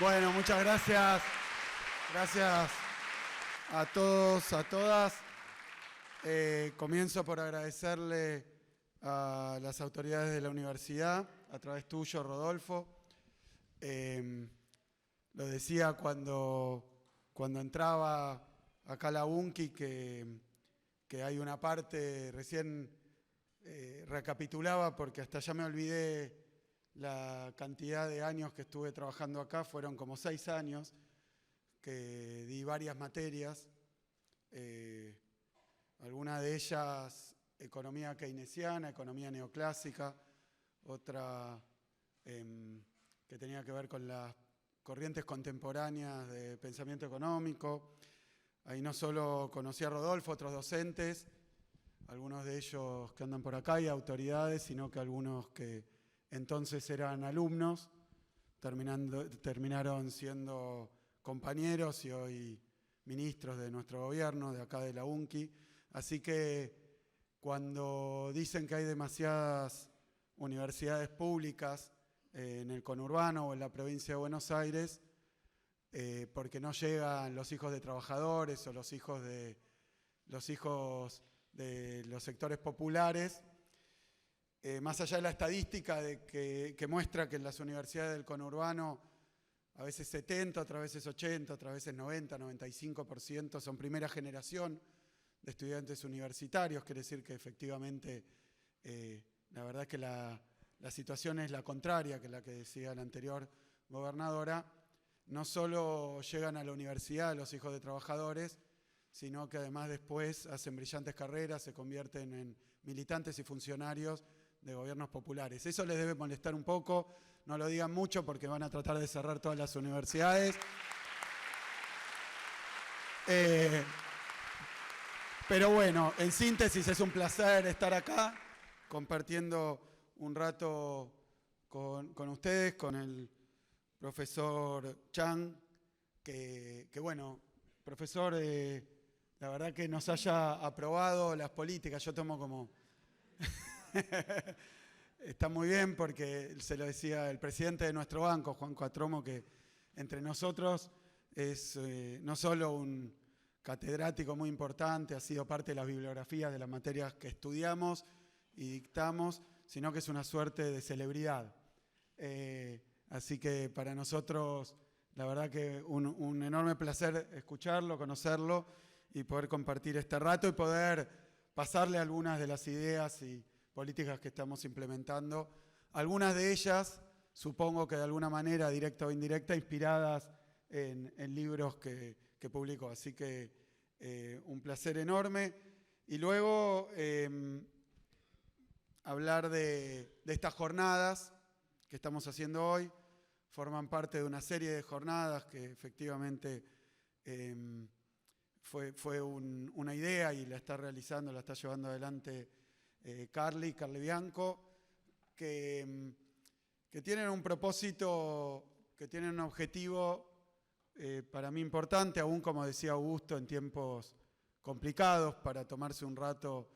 Bueno, muchas gracias. Gracias a todos, a todas. Comienzo por agradecerle a las autoridades de la universidad, a través tuyo, Rodolfo. Lo decía cuando entraba acá a la UNCI, que hay una parte, recién recapitulaba porque hasta ya me olvidé la cantidad de años que estuve trabajando acá, fueron como 6 años, que di varias materias, algunas de ellas economía keynesiana, economía neoclásica, otra que tenía que ver con las corrientes contemporáneas de pensamiento económico. Ahí no solo conocí a Rodolfo, otros docentes, algunos de ellos que andan por acá y autoridades, sino que algunos que entonces eran alumnos, terminaron siendo compañeros y hoy ministros de nuestro gobierno, de acá de la UNCI. Así que cuando dicen que hay demasiadas universidades públicas en el conurbano o en la provincia de Buenos Aires, porque no llegan los hijos de trabajadores o los hijos de los sectores populares, más allá de la estadística que muestra que en las universidades del conurbano a veces 70, otras veces 80, otras veces 90, 95% son primera generación de estudiantes universitarios, quiere decir que efectivamente la verdad es que la situación es la contraria que la que decía la anterior gobernadora. No solo llegan a la universidad los hijos de trabajadores, sino que además después hacen brillantes carreras, se convierten en militantes y funcionarios de gobiernos populares. Eso les debe molestar un poco, no lo digan mucho porque van a tratar de cerrar todas las universidades. Pero bueno, en síntesis es un placer estar acá compartiendo un rato con ustedes, con el profesor Chang, que bueno, profesor, la verdad que nos haya aprobado las políticas, yo tomo como... Está muy bien porque se lo decía el presidente de nuestro banco, Juan Cuatromo, que entre nosotros es no solo un catedrático muy importante, ha sido parte de las bibliografías de las materias que estudiamos y dictamos, sino que es una suerte de celebridad. Así que para nosotros, la verdad que un enorme placer escucharlo, conocerlo y poder compartir este rato y poder pasarle algunas de las ideas y políticas que estamos implementando. Algunas de ellas, supongo que de alguna manera, directa o indirecta, inspiradas en libros que publicó. Así que un placer enorme. Y luego hablar de estas jornadas que estamos haciendo hoy. Forman parte de una serie de jornadas que efectivamente fue una idea y la está realizando, la está llevando adelante Carly Bianco, que tienen un propósito, que tienen un objetivo para mí importante, aún como decía Augusto, en tiempos complicados, para tomarse un rato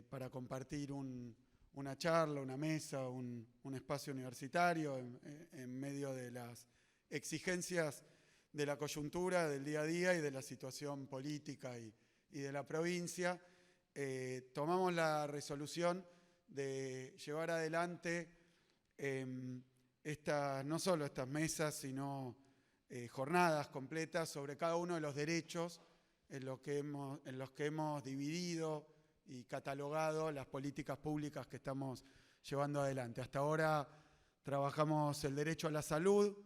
para compartir una charla, una mesa, un espacio universitario en medio de las exigencias de la coyuntura del día a día y de la situación política y de la provincia. Tomamos la resolución de llevar adelante no solo estas mesas, sino jornadas completas sobre cada uno de los derechos en los que hemos dividido y catalogado las políticas públicas que estamos llevando adelante. Hasta ahora trabajamos el derecho a la salud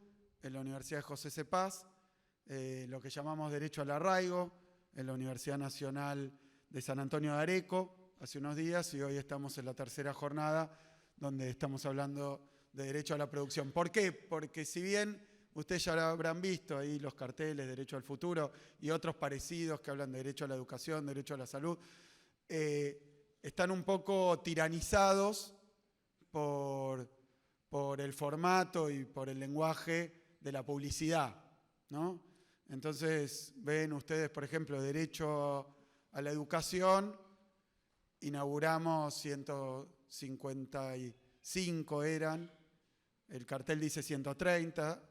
en la Universidad de José C. Paz, lo que llamamos derecho al arraigo en la Universidad Nacional de San Antonio de Areco hace unos días y hoy estamos en la tercera jornada donde estamos hablando de derecho a la producción. ¿Por qué? Porque si bien ustedes ya habrán visto ahí los carteles, derecho al futuro y otros parecidos que hablan de derecho a la educación, derecho a la salud, están un poco tiranizados por el formato y por el lenguaje de la publicidad, ¿no? Entonces ven ustedes, por ejemplo, derecho a la educación, inauguramos 155 eran, el cartel dice 130,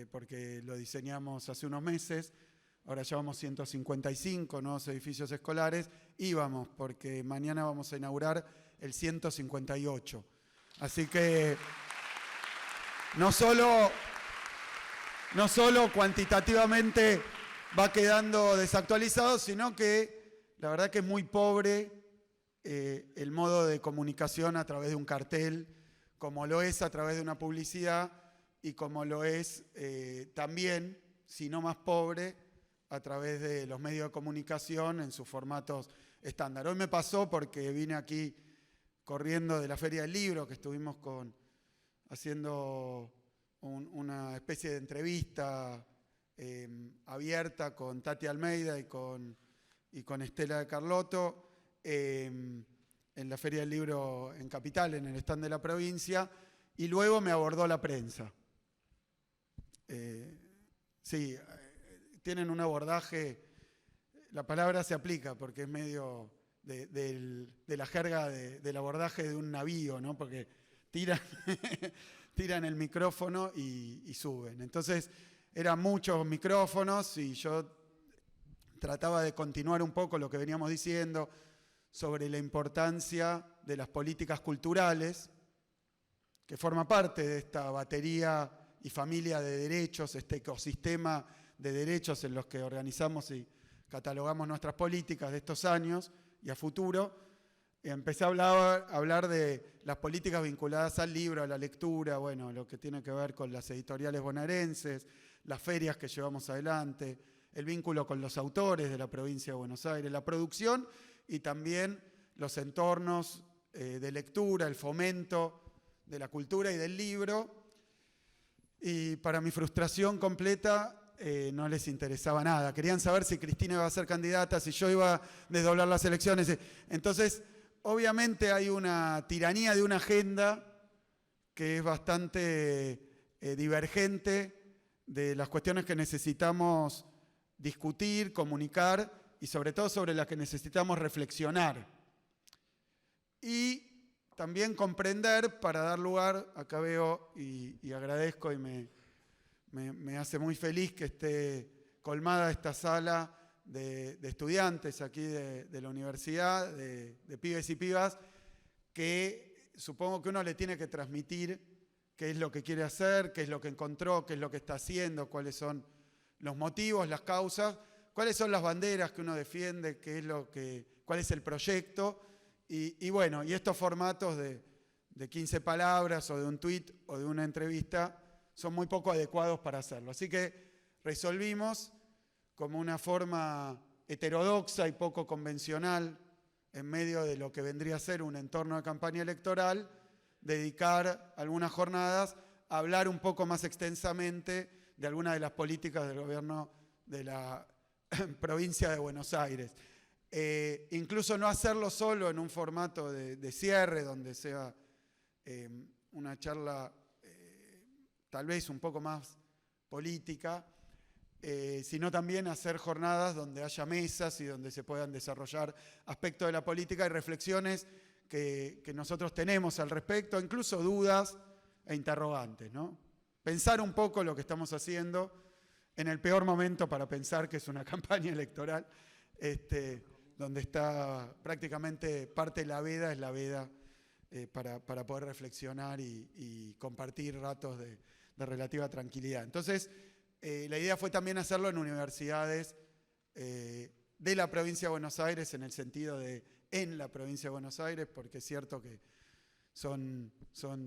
porque lo diseñamos hace unos meses. Ahora llevamos 155 nuevos edificios escolares. Íbamos, porque mañana vamos a inaugurar el 158. Así que no solo cuantitativamente va quedando desactualizado, sino que la verdad que es muy pobre el modo de comunicación a través de un cartel, como lo es a través de una publicidad y como lo es también, si no más pobre, a través de los medios de comunicación en sus formatos estándar. Hoy me pasó porque vine aquí corriendo de la Feria del Libro, que estuvimos haciendo una especie de entrevista abierta con Tati Almeida y con Estela de Carlotto en la Feria del Libro en Capital, en el stand de la provincia, y luego me abordó la prensa. Sí, tienen un abordaje, la palabra se aplica porque es medio de la jerga del abordaje de un navío, ¿no? Porque tiran el micrófono y suben. Entonces, eran muchos micrófonos y yo trataba de continuar un poco lo que veníamos diciendo sobre la importancia de las políticas culturales, que forma parte de esta batería y familia de derechos, este ecosistema de derechos en los que organizamos y catalogamos nuestras políticas de estos años y a futuro. Y empecé a hablar de las políticas vinculadas al libro, a la lectura, bueno, lo que tiene que ver con las editoriales bonaerenses, las ferias que llevamos adelante, el vínculo con los autores de la provincia de Buenos Aires, la producción y también los entornos de lectura, el fomento de la cultura y del libro. Y para mi frustración completa, no les interesaba nada. Querían saber si Cristina iba a ser candidata, si yo iba a desdoblar las elecciones. Entonces, obviamente hay una tiranía de una agenda que es bastante divergente de las cuestiones que necesitamos discutir, comunicar y sobre todo sobre las que necesitamos reflexionar. Y también comprender para dar lugar, acá veo y agradezco y me hace muy feliz que esté colmada esta sala de estudiantes aquí de la universidad, de pibes y pibas, que supongo que uno le tiene que transmitir qué es lo que quiere hacer, qué es lo que encontró, qué es lo que está haciendo, cuáles son los motivos, las causas, cuáles son las banderas que uno defiende, cuál es el proyecto. Y bueno, y estos formatos de 15 palabras o de un tuit o de una entrevista son muy poco adecuados para hacerlo. Así que resolvimos, como una forma heterodoxa y poco convencional, en medio de lo que vendría a ser un entorno de campaña electoral, dedicar algunas jornadas a hablar un poco más extensamente de algunas de las políticas del gobierno de la provincia de Buenos Aires. Incluso no hacerlo solo en un formato de cierre, donde sea una charla tal vez un poco más política, sino también hacer jornadas donde haya mesas y donde se puedan desarrollar aspectos de la política y reflexiones que nosotros tenemos al respecto, incluso dudas e interrogantes, ¿no? Pensar un poco lo que estamos haciendo en el peor momento para pensar, que es una campaña electoral, donde está prácticamente parte de la veda, es la veda para poder reflexionar y compartir ratos de relativa tranquilidad. Entonces, la idea fue también hacerlo en universidades de la provincia de Buenos Aires, en el sentido de en la provincia de Buenos Aires, porque es cierto que son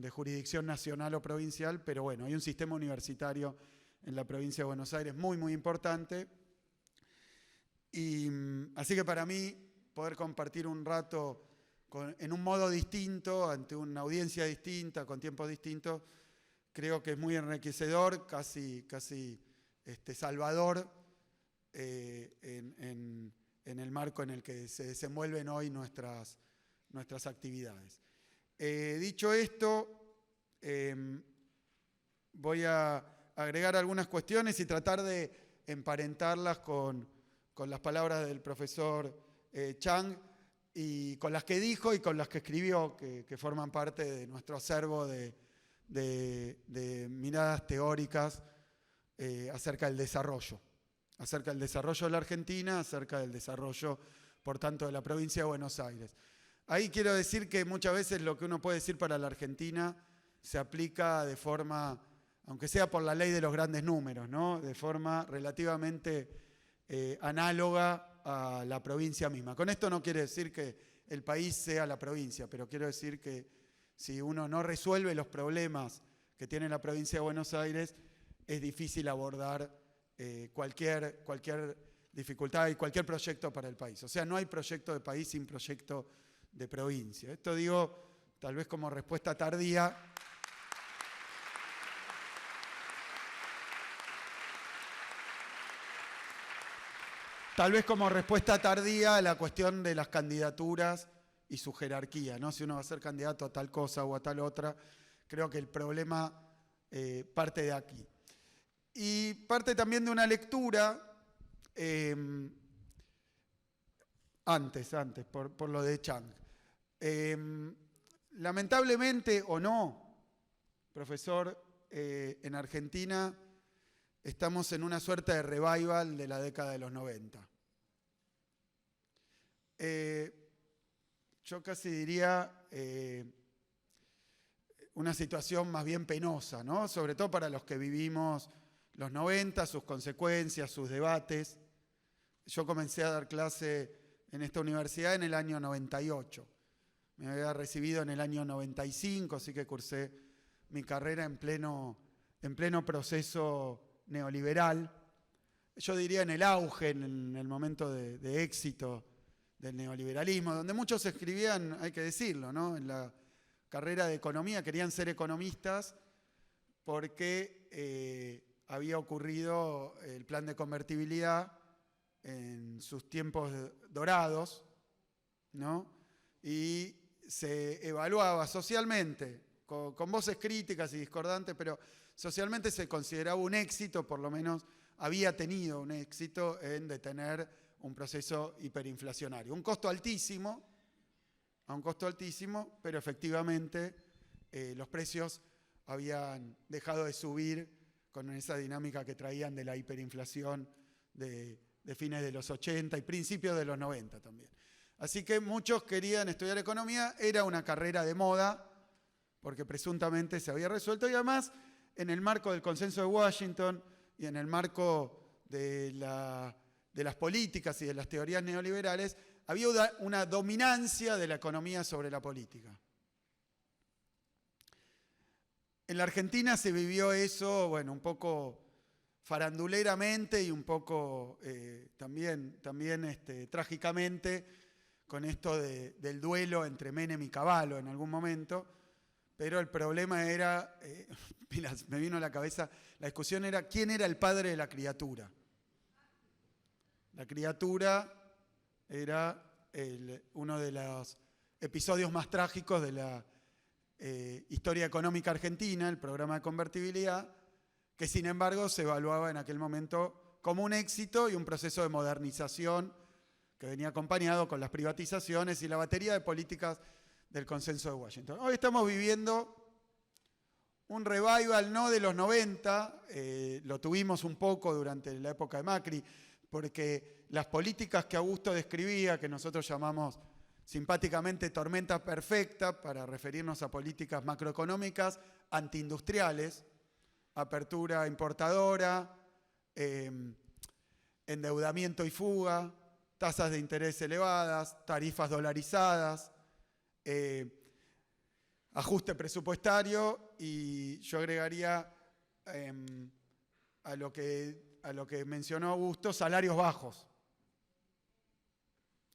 de jurisdicción nacional o provincial, pero bueno, hay un sistema universitario en la provincia de Buenos Aires muy, muy importante. Y así que para mí, poder compartir un rato en un modo distinto, ante una audiencia distinta, con tiempos distintos, creo que es muy enriquecedor, casi salvador, en el marco en el que se desenvuelven hoy nuestras actividades. Dicho esto, voy a agregar algunas cuestiones y tratar de emparentarlas con las palabras del profesor Chang, y con las que dijo y con las que escribió, que forman parte de nuestro acervo de miradas teóricas acerca del desarrollo de la Argentina, acerca del desarrollo, por tanto, de la provincia de Buenos Aires. Ahí quiero decir que muchas veces lo que uno puede decir para la Argentina se aplica de forma, aunque sea por la ley de los grandes números, ¿no? De forma relativamente análoga a la provincia misma. Con esto no quiere decir que el país sea la provincia, pero quiero decir que si uno no resuelve los problemas que tiene la provincia de Buenos Aires, es difícil abordar cualquier dificultad y cualquier proyecto para el país. O sea, no hay proyecto de país sin proyecto de provincia. Esto digo, tal vez como respuesta tardía. Tal vez como respuesta tardía a la cuestión de las candidaturas y su jerarquía, ¿no? Si uno va a ser candidato a tal cosa o a tal otra, creo que el problema parte de aquí. Y parte también de una lectura, antes, por lo de Chang. Lamentablemente o no, profesor, en Argentina estamos en una suerte de revival de la década de los 90. Yo casi diría una situación más bien penosa, ¿no? Sobre todo para los que vivimos los 90, sus consecuencias, sus debates. Yo comencé a dar clase en esta universidad en el año 98. Me había recibido en el año 95, así que cursé mi carrera en pleno proceso neoliberal. Yo diría en el auge, en el momento de éxito del neoliberalismo, donde muchos escribían, hay que decirlo, ¿no? En la carrera de economía querían ser economistas porque había ocurrido el plan de convertibilidad en sus tiempos dorados, ¿no? Y se evaluaba socialmente, con voces críticas y discordantes, pero socialmente se consideraba un éxito, por lo menos había tenido un éxito en detener un proceso hiperinflacionario. Un costo altísimo, pero efectivamente los precios habían dejado de subir con esa dinámica que traían de la hiperinflación de fines de los 80 y principios de los 90 también. Así que muchos querían estudiar economía, era una carrera de moda, porque presuntamente se había resuelto, y además en el marco del consenso de Washington y en el marco de las políticas y de las teorías neoliberales, había una dominancia de la economía sobre la política. En la Argentina se vivió eso, bueno, un poco faranduleramente y un poco también trágicamente, con esto del duelo entre Menem y Cavallo en algún momento, pero el problema era, me vino a la cabeza, la discusión era quién era el padre de la criatura. La criatura era uno de los episodios más trágicos de la historia económica argentina, el programa de convertibilidad, que sin embargo se evaluaba en aquel momento como un éxito y un proceso de modernización que venía acompañado con las privatizaciones y la batería de políticas del consenso de Washington. Hoy estamos viviendo un revival no de los 90, lo tuvimos un poco durante la época de Macri, porque las políticas que Augusto describía, que nosotros llamamos simpáticamente tormenta perfecta, para referirnos a políticas macroeconómicas antiindustriales, apertura importadora, endeudamiento y fuga, tasas de interés elevadas, tarifas dolarizadas, ajuste presupuestario, y yo agregaría a lo que mencionó Augusto, salarios bajos,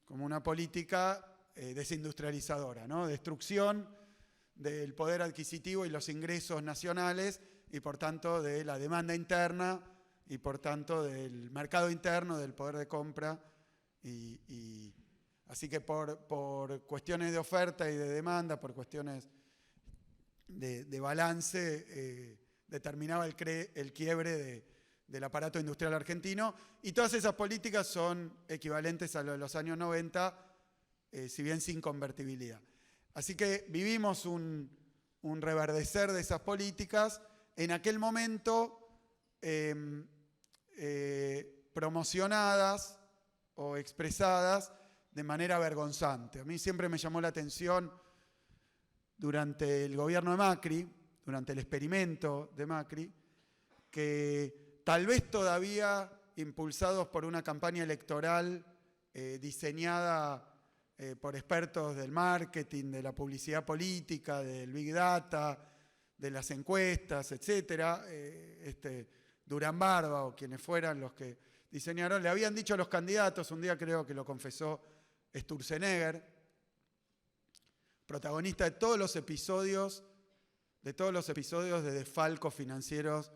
como una política desindustrializadora, ¿no? Destrucción del poder adquisitivo y los ingresos nacionales, y por tanto de la demanda interna, y por tanto del mercado interno, del poder de compra. Así que por cuestiones de oferta y de demanda, por cuestiones de balance, determinaba el quiebre del aparato industrial argentino, y todas esas políticas son equivalentes a lo de los años 90, si bien sin convertibilidad. Así que vivimos un reverdecer de esas políticas. En aquel momento promocionadas o expresadas de manera vergonzante. A mí siempre me llamó la atención durante el gobierno de Macri, durante el experimento de Macri, que tal vez todavía impulsados por una campaña electoral diseñada por expertos del marketing, de la publicidad política, del Big Data, de las encuestas, etc. Durán Barba o quienes fueran los que diseñaron, le habían dicho a los candidatos, un día creo que lo confesó Sturzenegger, protagonista de todos los episodios de desfalcos financieros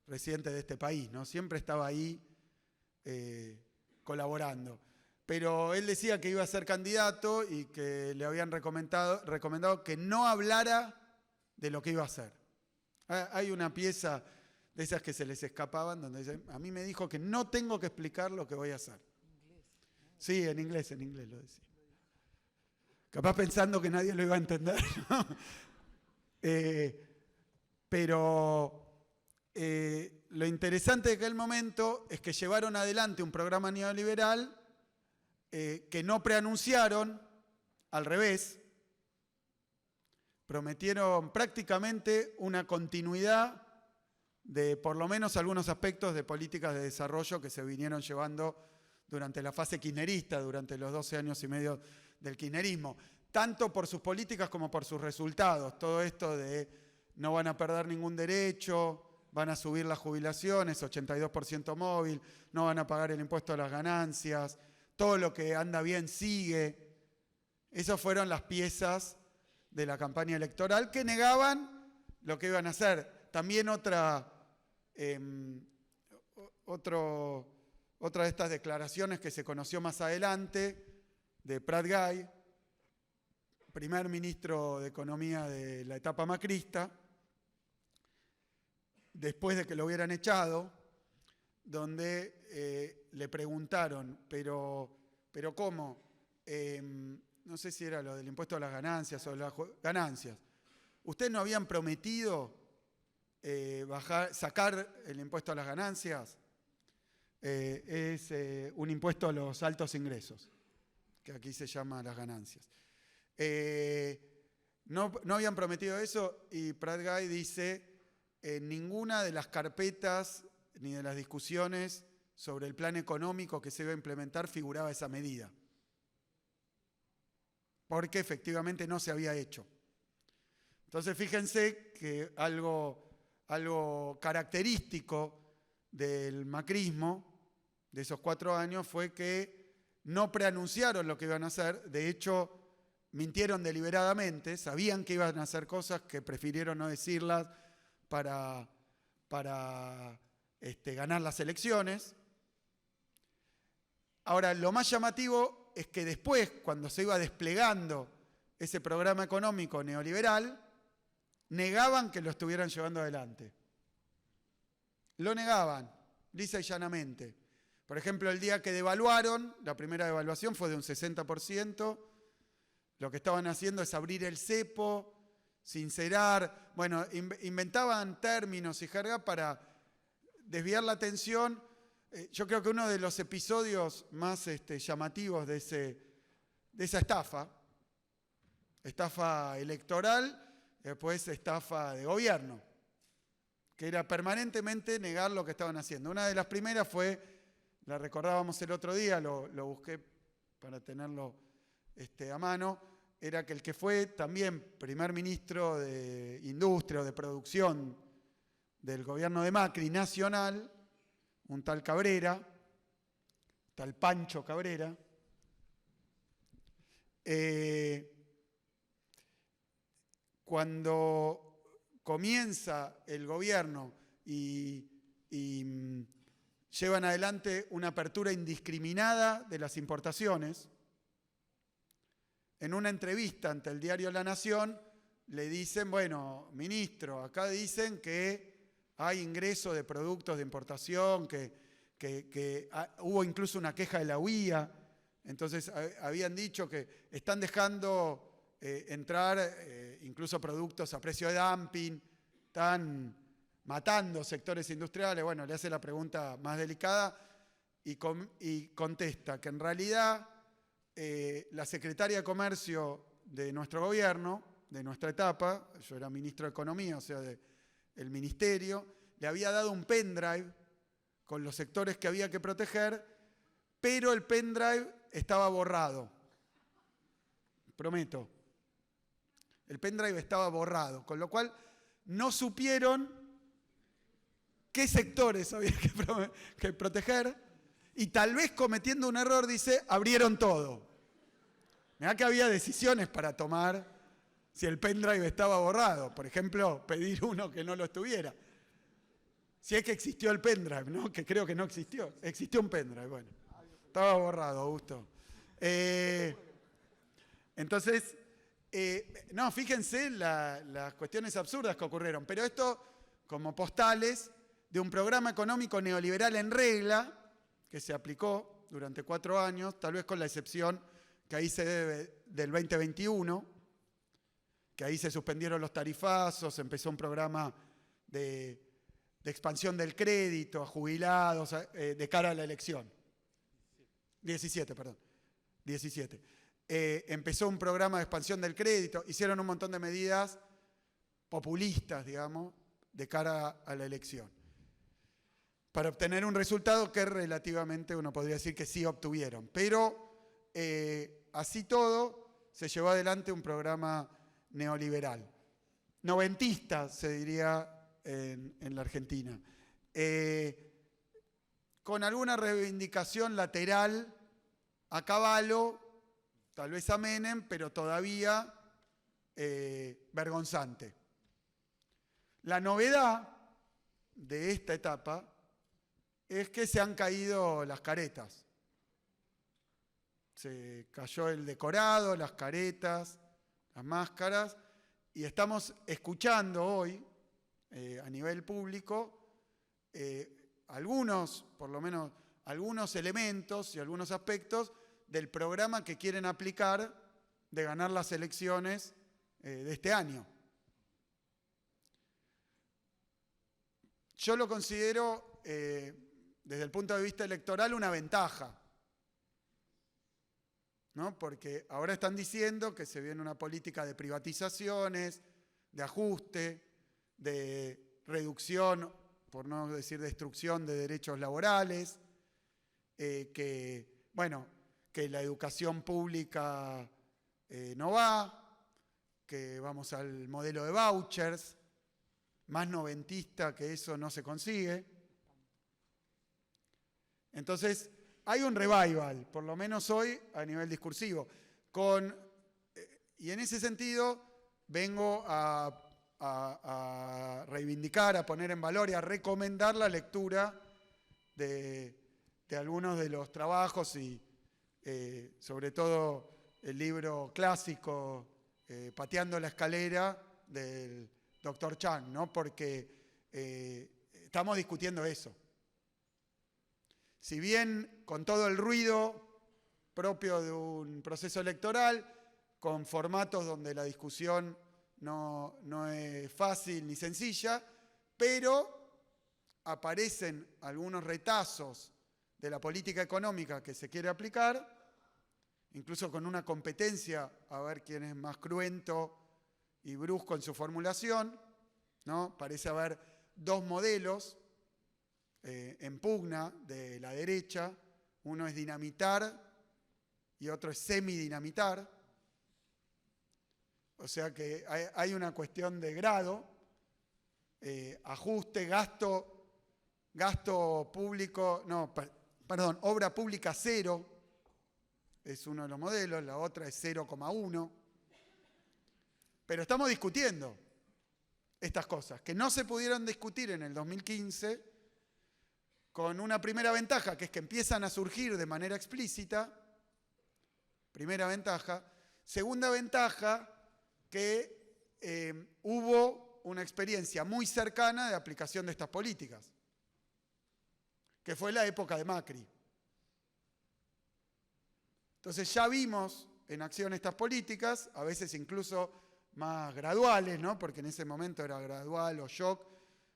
recientes de este país, ¿no? Siempre estaba ahí colaborando. Pero él decía que iba a ser candidato y que le habían recomendado que no hablara de lo que iba a hacer. Hay una pieza de esas que se les escapaban donde dice, a mí me dijo que no tengo que explicar lo que voy a hacer. Sí, en inglés lo decía. Capaz pensando que nadie lo iba a entender, ¿no? Pero lo interesante de aquel momento es que llevaron adelante un programa neoliberal que no preanunciaron, al revés, prometieron prácticamente una continuidad de por lo menos algunos aspectos de políticas de desarrollo que se vinieron llevando durante la fase kirchnerista, durante los 12 años y medio del kirchnerismo, tanto por sus políticas como por sus resultados. Todo esto de no van a perder ningún derecho, van a subir las jubilaciones, 82% móvil, no van a pagar el impuesto a las ganancias, todo lo que anda bien sigue. Esas fueron las piezas de la campaña electoral que negaban lo que iban a hacer. También otra de estas declaraciones que se conoció más adelante, de Prat Gai, primer ministro de Economía de la etapa macrista, después de que lo hubieran echado, donde le preguntaron, pero ¿cómo? No sé si era lo del impuesto a las ganancias o las ganancias. ¿Ustedes no habían prometido sacar el impuesto a las ganancias? Es un impuesto a los altos ingresos, que aquí se llama las ganancias. No habían prometido eso y Prat Gai dice, en ninguna de las carpetas ni de las discusiones sobre el plan económico que se iba a implementar figuraba esa medida, porque efectivamente no se había hecho. Entonces fíjense que algo característico del macrismo de esos 4 años fue que no preanunciaron lo que iban a hacer, de hecho mintieron deliberadamente, sabían que iban a hacer cosas que prefirieron no decirlas para ganar las elecciones. Ahora, lo más llamativo es que después, cuando se iba desplegando ese programa económico neoliberal, negaban que lo estuvieran llevando adelante. Lo negaban, lisa y llanamente. Por ejemplo, el día que devaluaron, la primera devaluación fue de un 60%, lo que estaban haciendo es abrir el cepo, sincerar, bueno, inventaban términos y jerga para desviar la atención. Yo creo que uno de los episodios más llamativos de esa estafa electoral, después estafa de gobierno, que era permanentemente negar lo que estaban haciendo. Una de las primeras fue, la recordábamos el otro día, lo busqué para tenerlo a mano, era que el que fue también primer ministro de Industria o de Producción del gobierno de Macri nacional, un tal Cabrera, tal Pancho Cabrera, cuando comienza el gobierno y llevan adelante una apertura indiscriminada de las importaciones, en una entrevista ante el diario La Nación le dicen, bueno, ministro, acá dicen que hay ingreso de productos de importación, que hubo incluso una queja de la UIA, entonces habían dicho que están dejando entrar incluso productos a precio de dumping, están matando sectores industriales, bueno, le hace la pregunta más delicada y contesta que en realidad la secretaria de Comercio de nuestro gobierno, de nuestra etapa, yo era ministro de Economía, o sea, del ministerio, le había dado un pendrive con los sectores que había que proteger, pero el pendrive estaba borrado. Prometo. El pendrive estaba borrado, con lo cual no supieron qué sectores había que proteger y tal vez cometiendo un error, dice, abrieron todo. Mirá que había decisiones para tomar si el pendrive estaba borrado. Por ejemplo, pedir uno que no lo estuviera. Si es que existió el pendrive, ¿no? Que creo que no existió. Existió un pendrive, bueno. Estaba borrado, Augusto. Entonces, no, fíjense las cuestiones absurdas que ocurrieron. Pero esto como postales de un programa económico neoliberal en regla que se aplicó durante 4 años, tal vez con la excepción que ahí se debe del 2021, que ahí se suspendieron los tarifazos, empezó un programa de expansión del crédito a jubilados de cara a la elección. 17. Empezó un programa de expansión del crédito, hicieron un montón de medidas populistas, digamos, de cara a la elección, para obtener un resultado que relativamente uno podría decir que sí obtuvieron. Pero así todo, se llevó adelante un programa neoliberal. Noventista, se diría en la Argentina. Con alguna reivindicación lateral a Cavallo, tal vez a Menem, pero todavía vergonzante. La novedad de esta etapa es que se han caído las caretas. Se cayó el decorado, las caretas, las máscaras, y estamos escuchando hoy, a nivel público, algunos, por lo menos, algunos elementos y algunos aspectos del programa que quieren aplicar de ganar las elecciones de este año. Yo lo considero, desde el punto de vista electoral, una ventaja, ¿no? Porque ahora están diciendo que se viene una política de privatizaciones, de ajuste, de reducción, por no decir destrucción, de derechos laborales, que la educación pública no va, que vamos al modelo de vouchers, más noventista que eso no se consigue. Entonces, hay un revival, por lo menos hoy, a nivel discursivo. Y en ese sentido, vengo a reivindicar, a poner en valor y a recomendar la lectura de algunos de los trabajos y sobre todo el libro clásico Pateando la escalera del Dr. Chang, ¿no? Porque estamos discutiendo eso. Si bien con todo el ruido propio de un proceso electoral, con formatos donde la discusión no es fácil ni sencilla, pero aparecen algunos retazos de la política económica que se quiere aplicar, incluso con una competencia a ver quién es más cruento y brusco en su formulación, ¿no? Parece haber 2 modelos en pugna de la derecha, uno es dinamitar y otro es semidinamitar, o sea que hay una cuestión de grado, ajuste, gasto público, obra pública 0, es uno de los modelos, la otra es 0,1, pero estamos discutiendo estas cosas, que no se pudieron discutir en el 2015, con una primera ventaja, que es que empiezan a surgir de manera explícita. Primera ventaja. Segunda ventaja, que hubo una experiencia muy cercana de aplicación de estas políticas, que fue la época de Macri. Entonces ya vimos en acción estas políticas, a veces incluso más graduales, ¿no? Porque en ese momento era gradual o shock,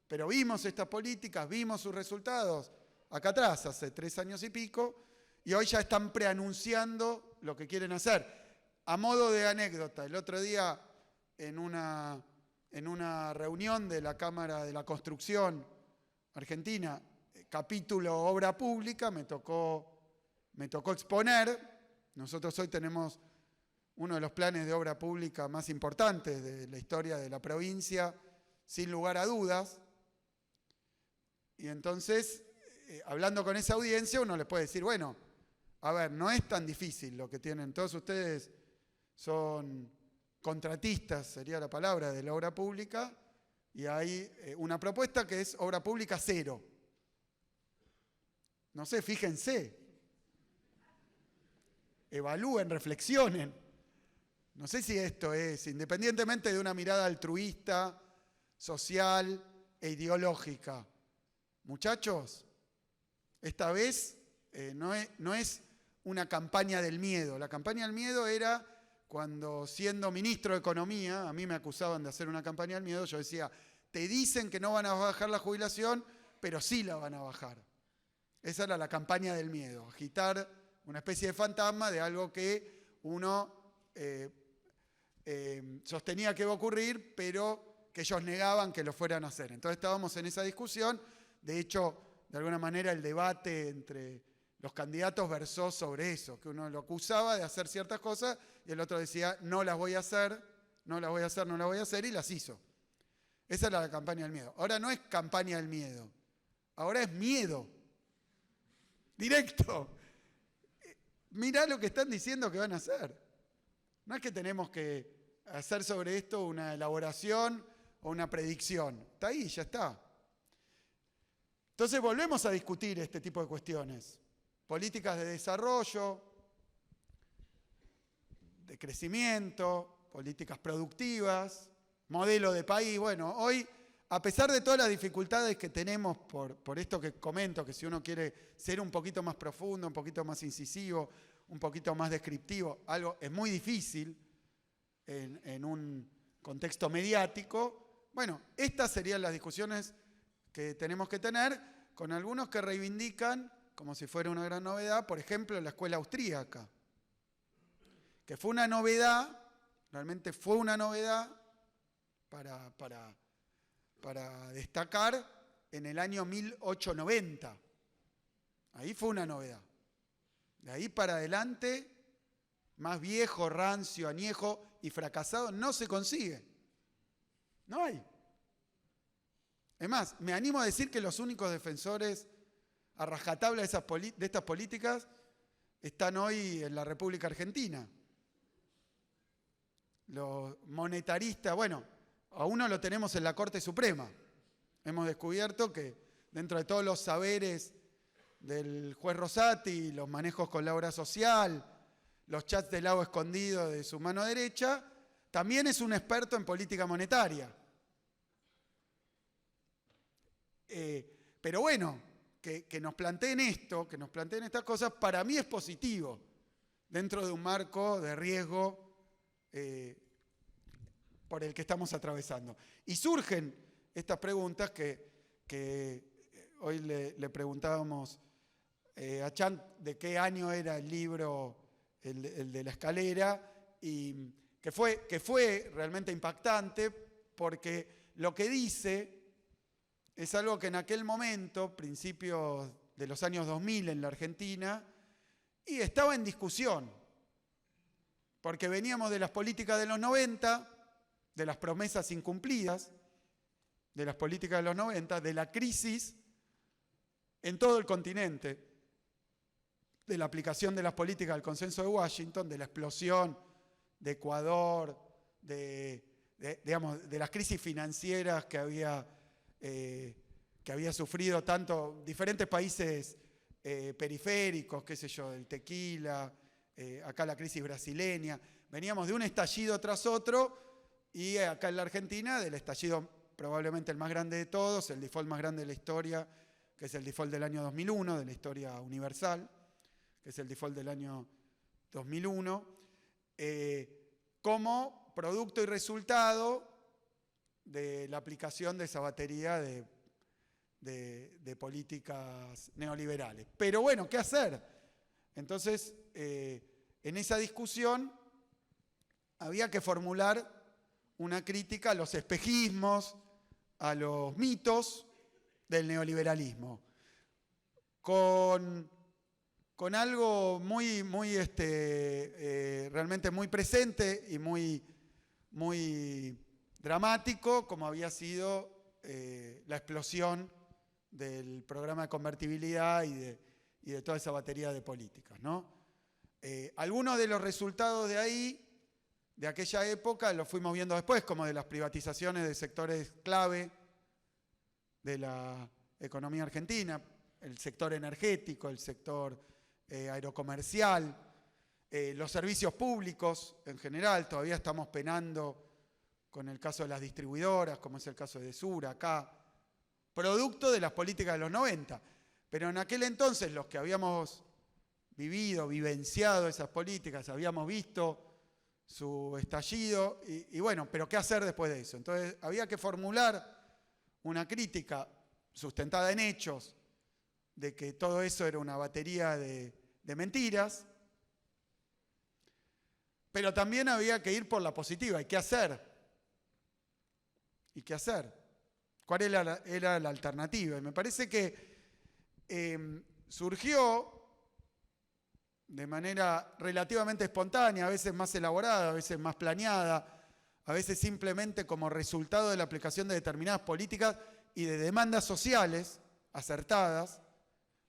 Pero vimos estas políticas, vimos sus resultados acá atrás, hace 3 años y pico, y hoy ya están preanunciando lo que quieren hacer. A modo de anécdota, el otro día en una reunión de la Cámara de la Construcción Argentina, capítulo obra pública, me tocó exponer. Nosotros hoy tenemos uno de los planes de obra pública más importantes de la historia de la provincia, sin lugar a dudas. Y entonces, hablando con esa audiencia, uno les puede decir, bueno, a ver, no es tan difícil lo que tienen. Todos ustedes son contratistas, sería la palabra, de la obra pública, y hay una propuesta que es obra pública cero. No sé, fíjense. Evalúen, reflexionen. No sé si esto es, independientemente de una mirada altruista, social e ideológica. Muchachos, esta vez no es una campaña del miedo. La campaña del miedo era cuando, siendo ministro de Economía, a mí me acusaban de hacer una campaña del miedo, yo decía, te dicen que no van a bajar la jubilación, pero sí la van a bajar. Esa era la campaña del miedo, agitar una especie de fantasma de algo que uno sostenía que iba a ocurrir, pero que ellos negaban que lo fueran a hacer. Entonces estábamos en esa discusión. De hecho, de alguna manera el debate entre los candidatos versó sobre eso, que uno lo acusaba de hacer ciertas cosas y el otro decía, no las voy a hacer, no las voy a hacer, no las voy a hacer, y las hizo. Esa era la campaña del miedo. Ahora no es campaña del miedo, ahora es miedo. Directo. Mirá lo que están diciendo que van a hacer. No es que tenemos que hacer sobre esto una elaboración o una predicción. Está ahí, ya está. Entonces volvemos a discutir este tipo de cuestiones. Políticas de desarrollo, de crecimiento, políticas productivas, modelo de país. Bueno, hoy, a pesar de todas las dificultades que tenemos por esto que comento, que si uno quiere ser un poquito más profundo, un poquito más incisivo, un poquito más descriptivo, algo es muy difícil en un contexto mediático. Bueno, estas serían las discusiones que tenemos que tener, con algunos que reivindican, como si fuera una gran novedad, por ejemplo, la escuela austríaca, que fue una novedad, realmente fue una novedad para destacar en el año 1890. Ahí fue una novedad. De ahí para adelante, más viejo, rancio, añejo y fracasado, no se consigue. No hay. Es más, me animo a decir que los únicos defensores a rajatabla de estas políticas están hoy en la República Argentina. Los monetaristas, bueno, a uno lo tenemos en la Corte Suprema. Hemos descubierto que dentro de todos los saberes del juez Rosati, los manejos con la obra social, los chats del lago escondido de su mano derecha, también es un experto en política monetaria. Pero bueno, que nos planteen esto, que nos planteen estas cosas, para mí es positivo, dentro de un marco de riesgo por el que estamos atravesando. Y surgen estas preguntas que hoy le preguntábamos a Chan de qué año era el libro, el de la escalera, y que fue realmente impactante porque lo que dice es algo que en aquel momento, principios de los años 2000 en la Argentina, y estaba en discusión, porque veníamos de las políticas de los 90, de las promesas incumplidas, de las políticas de los 90, de la crisis en todo el continente, de la aplicación de las políticas del Consenso de Washington, de la explosión de Ecuador, de las crisis financieras que había sufrido tanto diferentes países periféricos, qué sé yo, del tequila, acá la crisis brasileña. Veníamos de un estallido tras otro y acá en la Argentina del estallido probablemente el más grande de todos, el default más grande de la historia, que es el default del año 2001, de la historia universal, que es el default del año 2001, como producto y resultado de la aplicación de esa batería de de políticas neoliberales. Pero bueno, ¿qué hacer? Entonces, en esa discusión había que formular una crítica a los espejismos, a los mitos del neoliberalismo, con algo realmente muy presente y muy dramático, como había sido la explosión del programa de convertibilidad y de toda esa batería de políticas, ¿no? Algunos de los resultados de aquella época, los fuimos viendo después, como de las privatizaciones de sectores clave de la economía argentina, el sector energético, el sector aerocomercial, los servicios públicos en general. Todavía estamos penando con el caso de las distribuidoras, como es el caso de Sura acá, producto de las políticas de los 90. Pero en aquel entonces los que habíamos vivenciado esas políticas, habíamos visto su estallido y bueno, pero ¿qué hacer después de eso? Entonces había que formular una crítica sustentada en hechos de que todo eso era una batería de mentiras, pero también había que ir por la positiva. ¿Y qué hacer? ¿Y qué hacer? ¿Cuál era la alternativa? Y me parece que surgió de manera relativamente espontánea, a veces más elaborada, a veces más planeada, a veces simplemente como resultado de la aplicación de determinadas políticas y de demandas sociales acertadas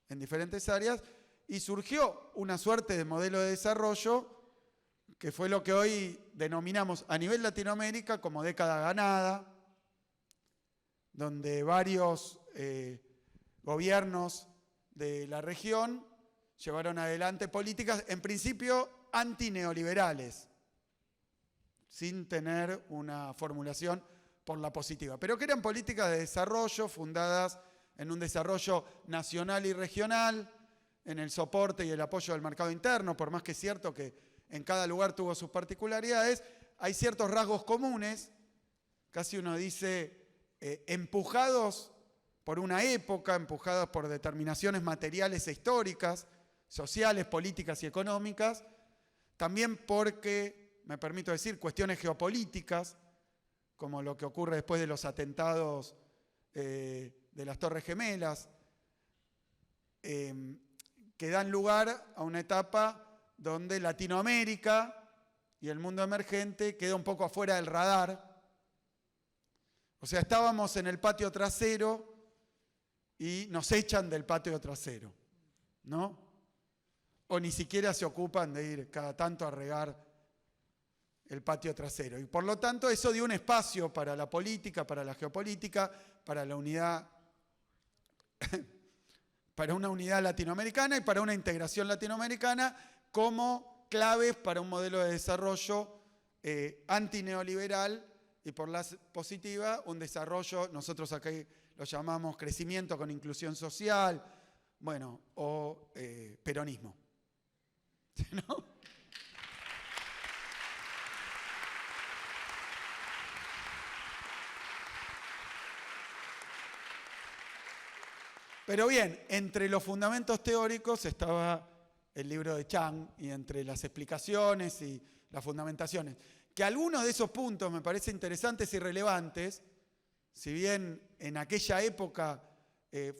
en diferentes áreas, y surgió una suerte de modelo de desarrollo que fue lo que hoy denominamos a nivel Latinoamérica como década ganada, donde varios gobiernos de la región llevaron adelante políticas, en principio, antineoliberales, sin tener una formulación por la positiva, pero que eran políticas de desarrollo fundadas en un desarrollo nacional y regional, en el soporte y el apoyo del mercado interno, por más que es cierto que en cada lugar tuvo sus particularidades, hay ciertos rasgos comunes, casi uno dice, empujados por una época, empujados por determinaciones materiales e históricas, sociales, políticas y económicas, también porque, me permito decir, cuestiones geopolíticas, como lo que ocurre después de los atentados de las Torres Gemelas, que dan lugar a una etapa donde Latinoamérica y el mundo emergente queda un poco afuera del radar. O sea, estábamos en el patio trasero y nos echan del patio trasero, ¿no? O ni siquiera se ocupan de ir cada tanto a regar el patio trasero. Y por lo tanto eso dio un espacio para la política, para la geopolítica, para la unidad, para una unidad latinoamericana y para una integración latinoamericana como claves para un modelo de desarrollo antineoliberal y por la positiva un desarrollo, nosotros aquí lo llamamos crecimiento con inclusión social, bueno, o peronismo. ¿No? Pero bien, entre los fundamentos teóricos estaba el libro de Chang y entre las explicaciones y las fundamentaciones, que algunos de esos puntos me parecen interesantes y relevantes, si bien en aquella época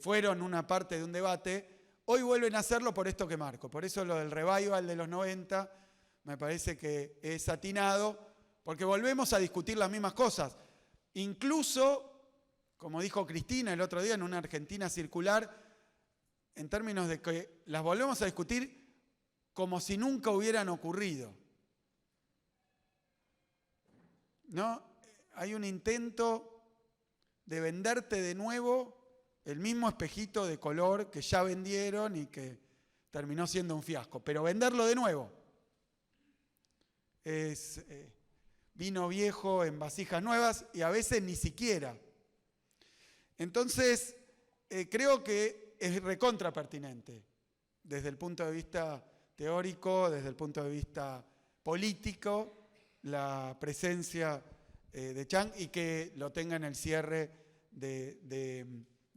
fueron una parte de un debate, hoy vuelven a hacerlo por esto que marco. Por eso lo del revival de los 90 me parece que es atinado, porque volvemos a discutir las mismas cosas. Incluso, como dijo Cristina el otro día en una Argentina circular, en términos de que las volvemos a discutir como si nunca hubieran ocurrido. ¿No? Hay un intento de venderte de nuevo el mismo espejito de color que ya vendieron y que terminó siendo un fiasco. Pero venderlo de nuevo es vino viejo en vasijas nuevas y a veces ni siquiera. Entonces, creo que es recontra pertinente desde el punto de vista teórico, desde el punto de vista político, la presencia de Chang y que lo tenga en el cierre de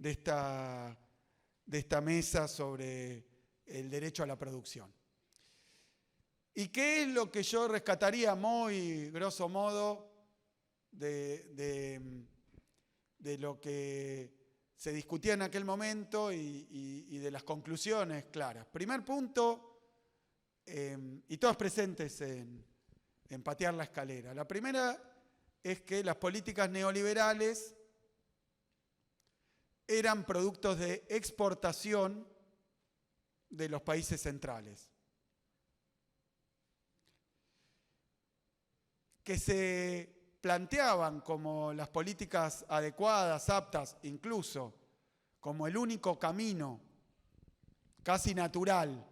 de esta mesa sobre el derecho a la producción. ¿Y qué es lo que yo rescataría muy grosso modo de lo que se discutía en aquel momento y de las conclusiones claras? Primer punto, y todos presentes en patear la escalera. La primera es que las políticas neoliberales eran productos de exportación de los países centrales, que se planteaban como las políticas adecuadas, aptas, incluso como el único camino casi natural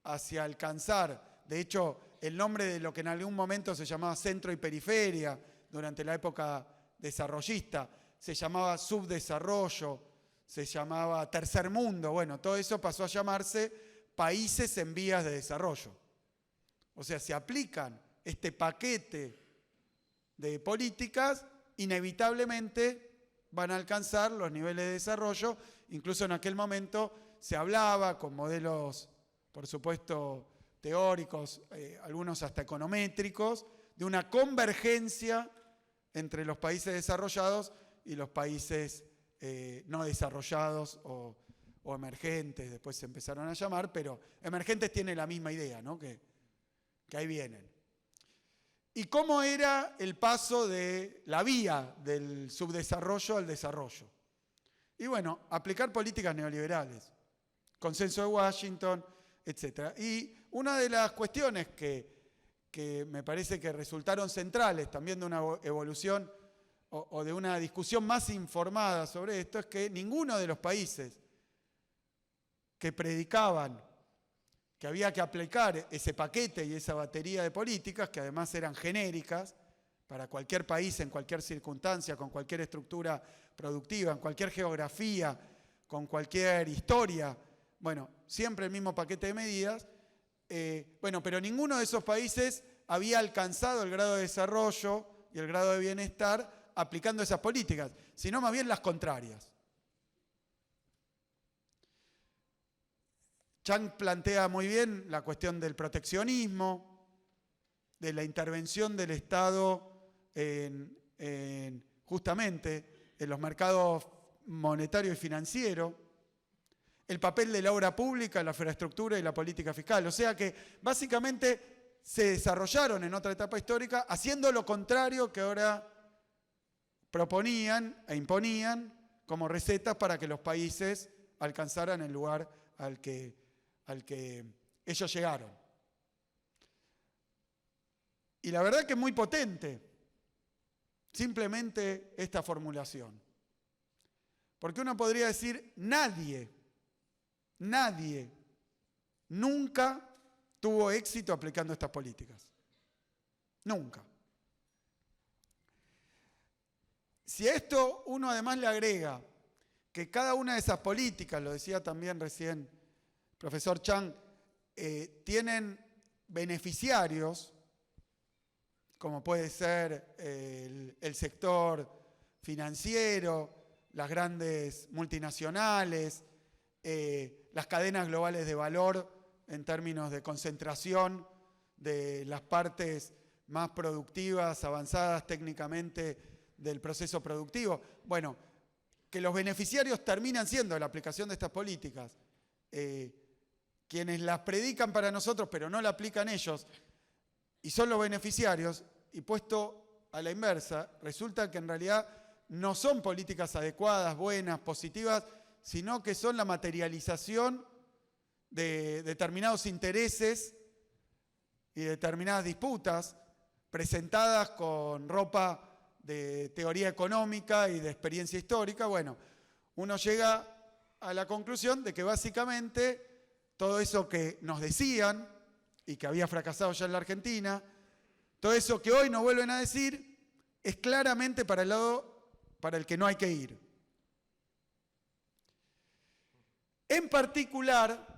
hacia alcanzar, de hecho, el nombre de lo que en algún momento se llamaba centro y periferia durante la época desarrollista, se llamaba subdesarrollo, se llamaba tercer mundo, bueno, todo eso pasó a llamarse países en vías de desarrollo. O sea, se aplican este paquete de políticas, inevitablemente van a alcanzar los niveles de desarrollo. Incluso en aquel momento se hablaba con modelos, por supuesto, teóricos, algunos hasta econométricos, de una convergencia entre los países desarrollados y los países no desarrollados o emergentes, después se empezaron a llamar, pero emergentes tiene la misma idea, ¿no? Que ahí vienen. ¿Y cómo era el paso de la vía del subdesarrollo al desarrollo? Y bueno, aplicar políticas neoliberales, consenso de Washington, etc. Y una de las cuestiones que me parece que resultaron centrales también de una evolución o de una discusión más informada sobre esto es que ninguno de los países que predicaban que había que aplicar ese paquete y esa batería de políticas, que además eran genéricas para cualquier país, en cualquier circunstancia, con cualquier estructura productiva, en cualquier geografía, con cualquier historia, bueno, siempre el mismo paquete de medidas, pero ninguno de esos países había alcanzado el grado de desarrollo y el grado de bienestar aplicando esas políticas, sino más bien las contrarias. Chang plantea muy bien la cuestión del proteccionismo, de la intervención del Estado justamente en los mercados monetario y financiero, el papel de la obra pública, la infraestructura y la política fiscal. O sea que básicamente se desarrollaron en otra etapa histórica haciendo lo contrario que ahora proponían e imponían como recetas para que los países alcanzaran el lugar al que ellos llegaron. Y la verdad que es muy potente simplemente esta formulación. Porque uno podría decir, nadie nunca tuvo éxito aplicando estas políticas. Nunca. Si a esto uno además le agrega que cada una de esas políticas, lo decía también recién el profesor Chang, tienen beneficiarios, como puede ser el sector financiero, las grandes multinacionales, las cadenas globales de valor en términos de concentración de las partes más productivas, avanzadas técnicamente del proceso productivo. Bueno, que los beneficiarios terminan siendo la aplicación de estas políticas. Quienes las predican para nosotros, pero no la aplican ellos, y son los beneficiarios, y puesto a la inversa, resulta que en realidad no son políticas adecuadas, buenas, positivas, sino que son la materialización de determinados intereses y determinadas disputas presentadas con ropa de teoría económica y de experiencia histórica. Bueno, uno llega a la conclusión de que básicamente todo eso que nos decían y que había fracasado ya en la Argentina, todo eso que hoy nos vuelven a decir, es claramente para el lado para el que no hay que ir. En particular,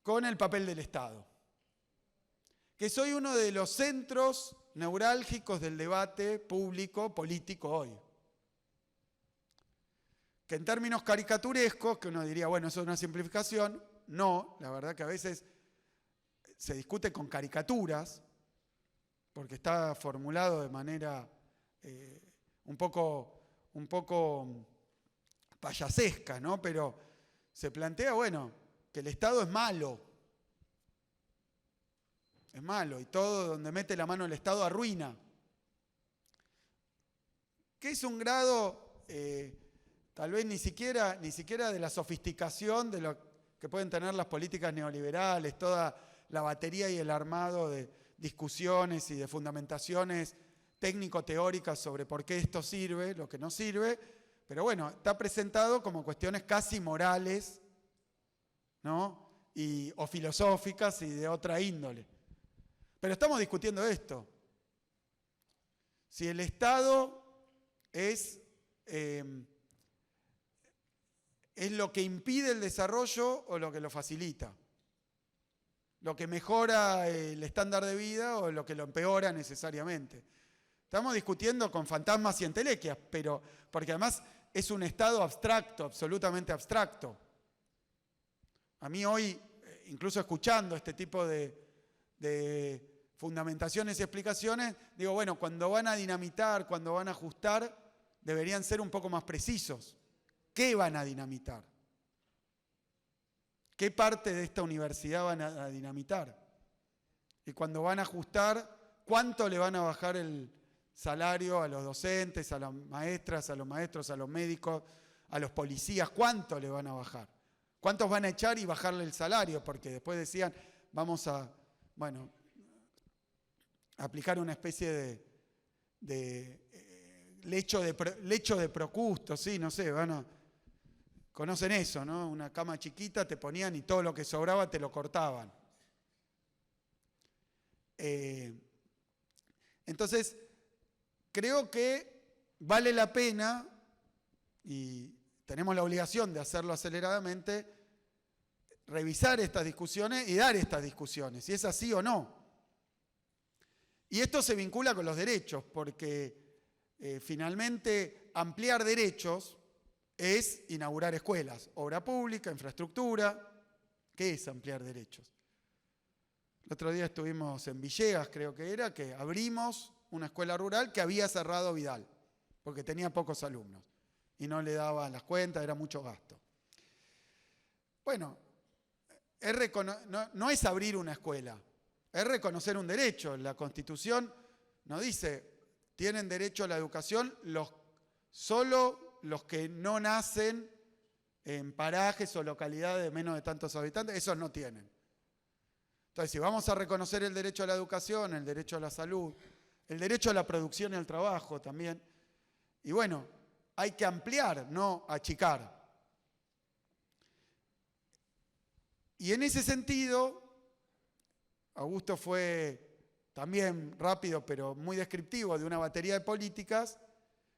con el papel del Estado, que soy uno de los centros neurálgicos del debate público, político hoy. que en términos caricaturescos, que uno diría, bueno, eso es una simplificación, no, la verdad que a veces se discute con caricaturas, porque está formulado de manera un poco payasesca, ¿no? Pero se plantea, bueno, que el Estado es malo, y todo donde mete la mano el Estado arruina. Que es un grado, tal vez ni siquiera de la sofisticación de lo que pueden tener las políticas neoliberales, toda la batería y el armado de discusiones y de fundamentaciones técnico-teóricas sobre por qué esto sirve, lo que no sirve, pero bueno, está presentado como cuestiones casi morales, ¿no? O filosóficas y de otra índole. Pero estamos discutiendo esto. Si el Estado es lo que impide el desarrollo o lo que lo facilita. Lo que mejora el estándar de vida o lo que lo empeora necesariamente. Estamos discutiendo con fantasmas y entelequias, pero porque además es un estado abstracto, absolutamente abstracto. A mí hoy, incluso escuchando este tipo de fundamentaciones y explicaciones, digo, bueno, cuando van a dinamitar, cuando van a ajustar, deberían ser un poco más precisos. ¿Qué van a dinamitar? ¿Qué parte de esta universidad van a dinamitar? Y cuando van a ajustar, ¿cuánto le van a bajar el salario a los docentes, a las maestras, a los maestros, a los médicos, a los policías? ¿Cuánto le van a bajar? ¿Cuántos van a echar y bajarle el salario? Porque después decían, vamos a, bueno, aplicar una especie de lecho de Procusto, sí, no sé, conocen eso, ¿no? Una cama chiquita te ponían y todo lo que sobraba te lo cortaban. Entonces, creo que vale la pena, y tenemos la obligación de hacerlo aceleradamente, revisar estas discusiones y dar estas discusiones, si es así o no. Y esto se vincula con los derechos, porque finalmente ampliar derechos es inaugurar escuelas, obra pública, infraestructura. ¿Qué es ampliar derechos? El otro día estuvimos en Villegas, creo que era, que abrimos una escuela rural que había cerrado Vidal, porque tenía pocos alumnos y no le daban las cuentas, era mucho gasto. Bueno, no es abrir una escuela, es reconocer un derecho. La Constitución nos dice, tienen derecho a la educación solo los que no nacen en parajes o localidades de menos de tantos habitantes, esos no tienen. Entonces, si vamos a reconocer el derecho a la educación, el derecho a la salud, el derecho a la producción y al trabajo también, y bueno, hay que ampliar, no achicar. Y en ese sentido, Augusto fue también rápido, pero muy descriptivo de una batería de políticas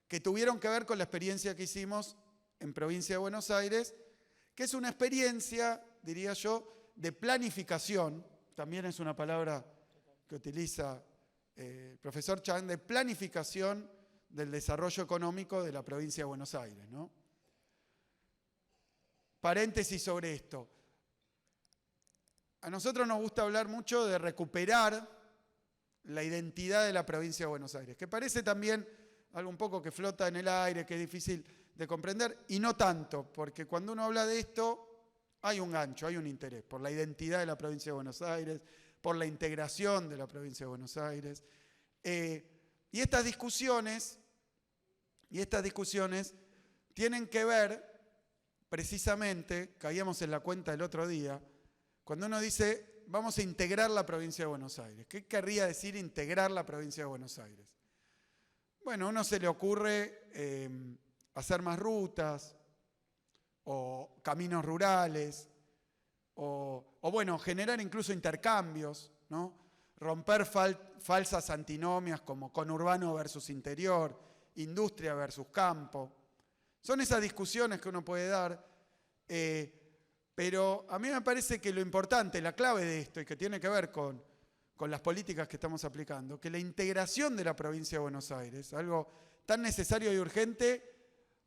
que tuvieron que ver con la experiencia que hicimos en Provincia de Buenos Aires, que es una experiencia, diría yo, de planificación, también es una palabra que utiliza el profesor Chang, de planificación del desarrollo económico de la Provincia de Buenos Aires, ¿no? Paréntesis sobre esto. A nosotros nos gusta hablar mucho de recuperar la identidad de la Provincia de Buenos Aires, que parece también algo un poco que flota en el aire, que es difícil de comprender, y no tanto, porque cuando uno habla de esto, hay un gancho, hay un interés por la identidad de la Provincia de Buenos Aires, por la integración de la Provincia de Buenos Aires. Y estas discusiones tienen que ver, precisamente, caíamos en la cuenta el otro día, cuando uno dice, vamos a integrar la Provincia de Buenos Aires. ¿Qué querría decir integrar la Provincia de Buenos Aires? Bueno, a uno se le ocurre hacer más rutas, o caminos rurales, o bueno, generar incluso intercambios, ¿no? Romper falsas antinomias como conurbano versus interior, industria versus campo. Son esas discusiones que uno puede dar, pero a mí me parece que lo importante, la clave de esto, y que tiene que ver con las políticas que estamos aplicando, que la integración de la Provincia de Buenos Aires, algo tan necesario y urgente,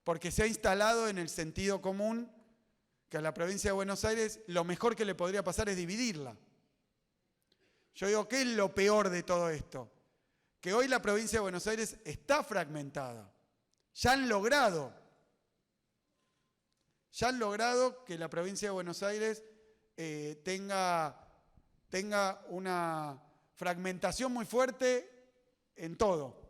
porque se ha instalado en el sentido común que a la provincia de Buenos Aires lo mejor que le podría pasar es dividirla. Yo digo, ¿qué es lo peor de todo esto? Que hoy la provincia de Buenos Aires está fragmentada. Ya han logrado que la provincia de Buenos Aires tenga una fragmentación muy fuerte en todo.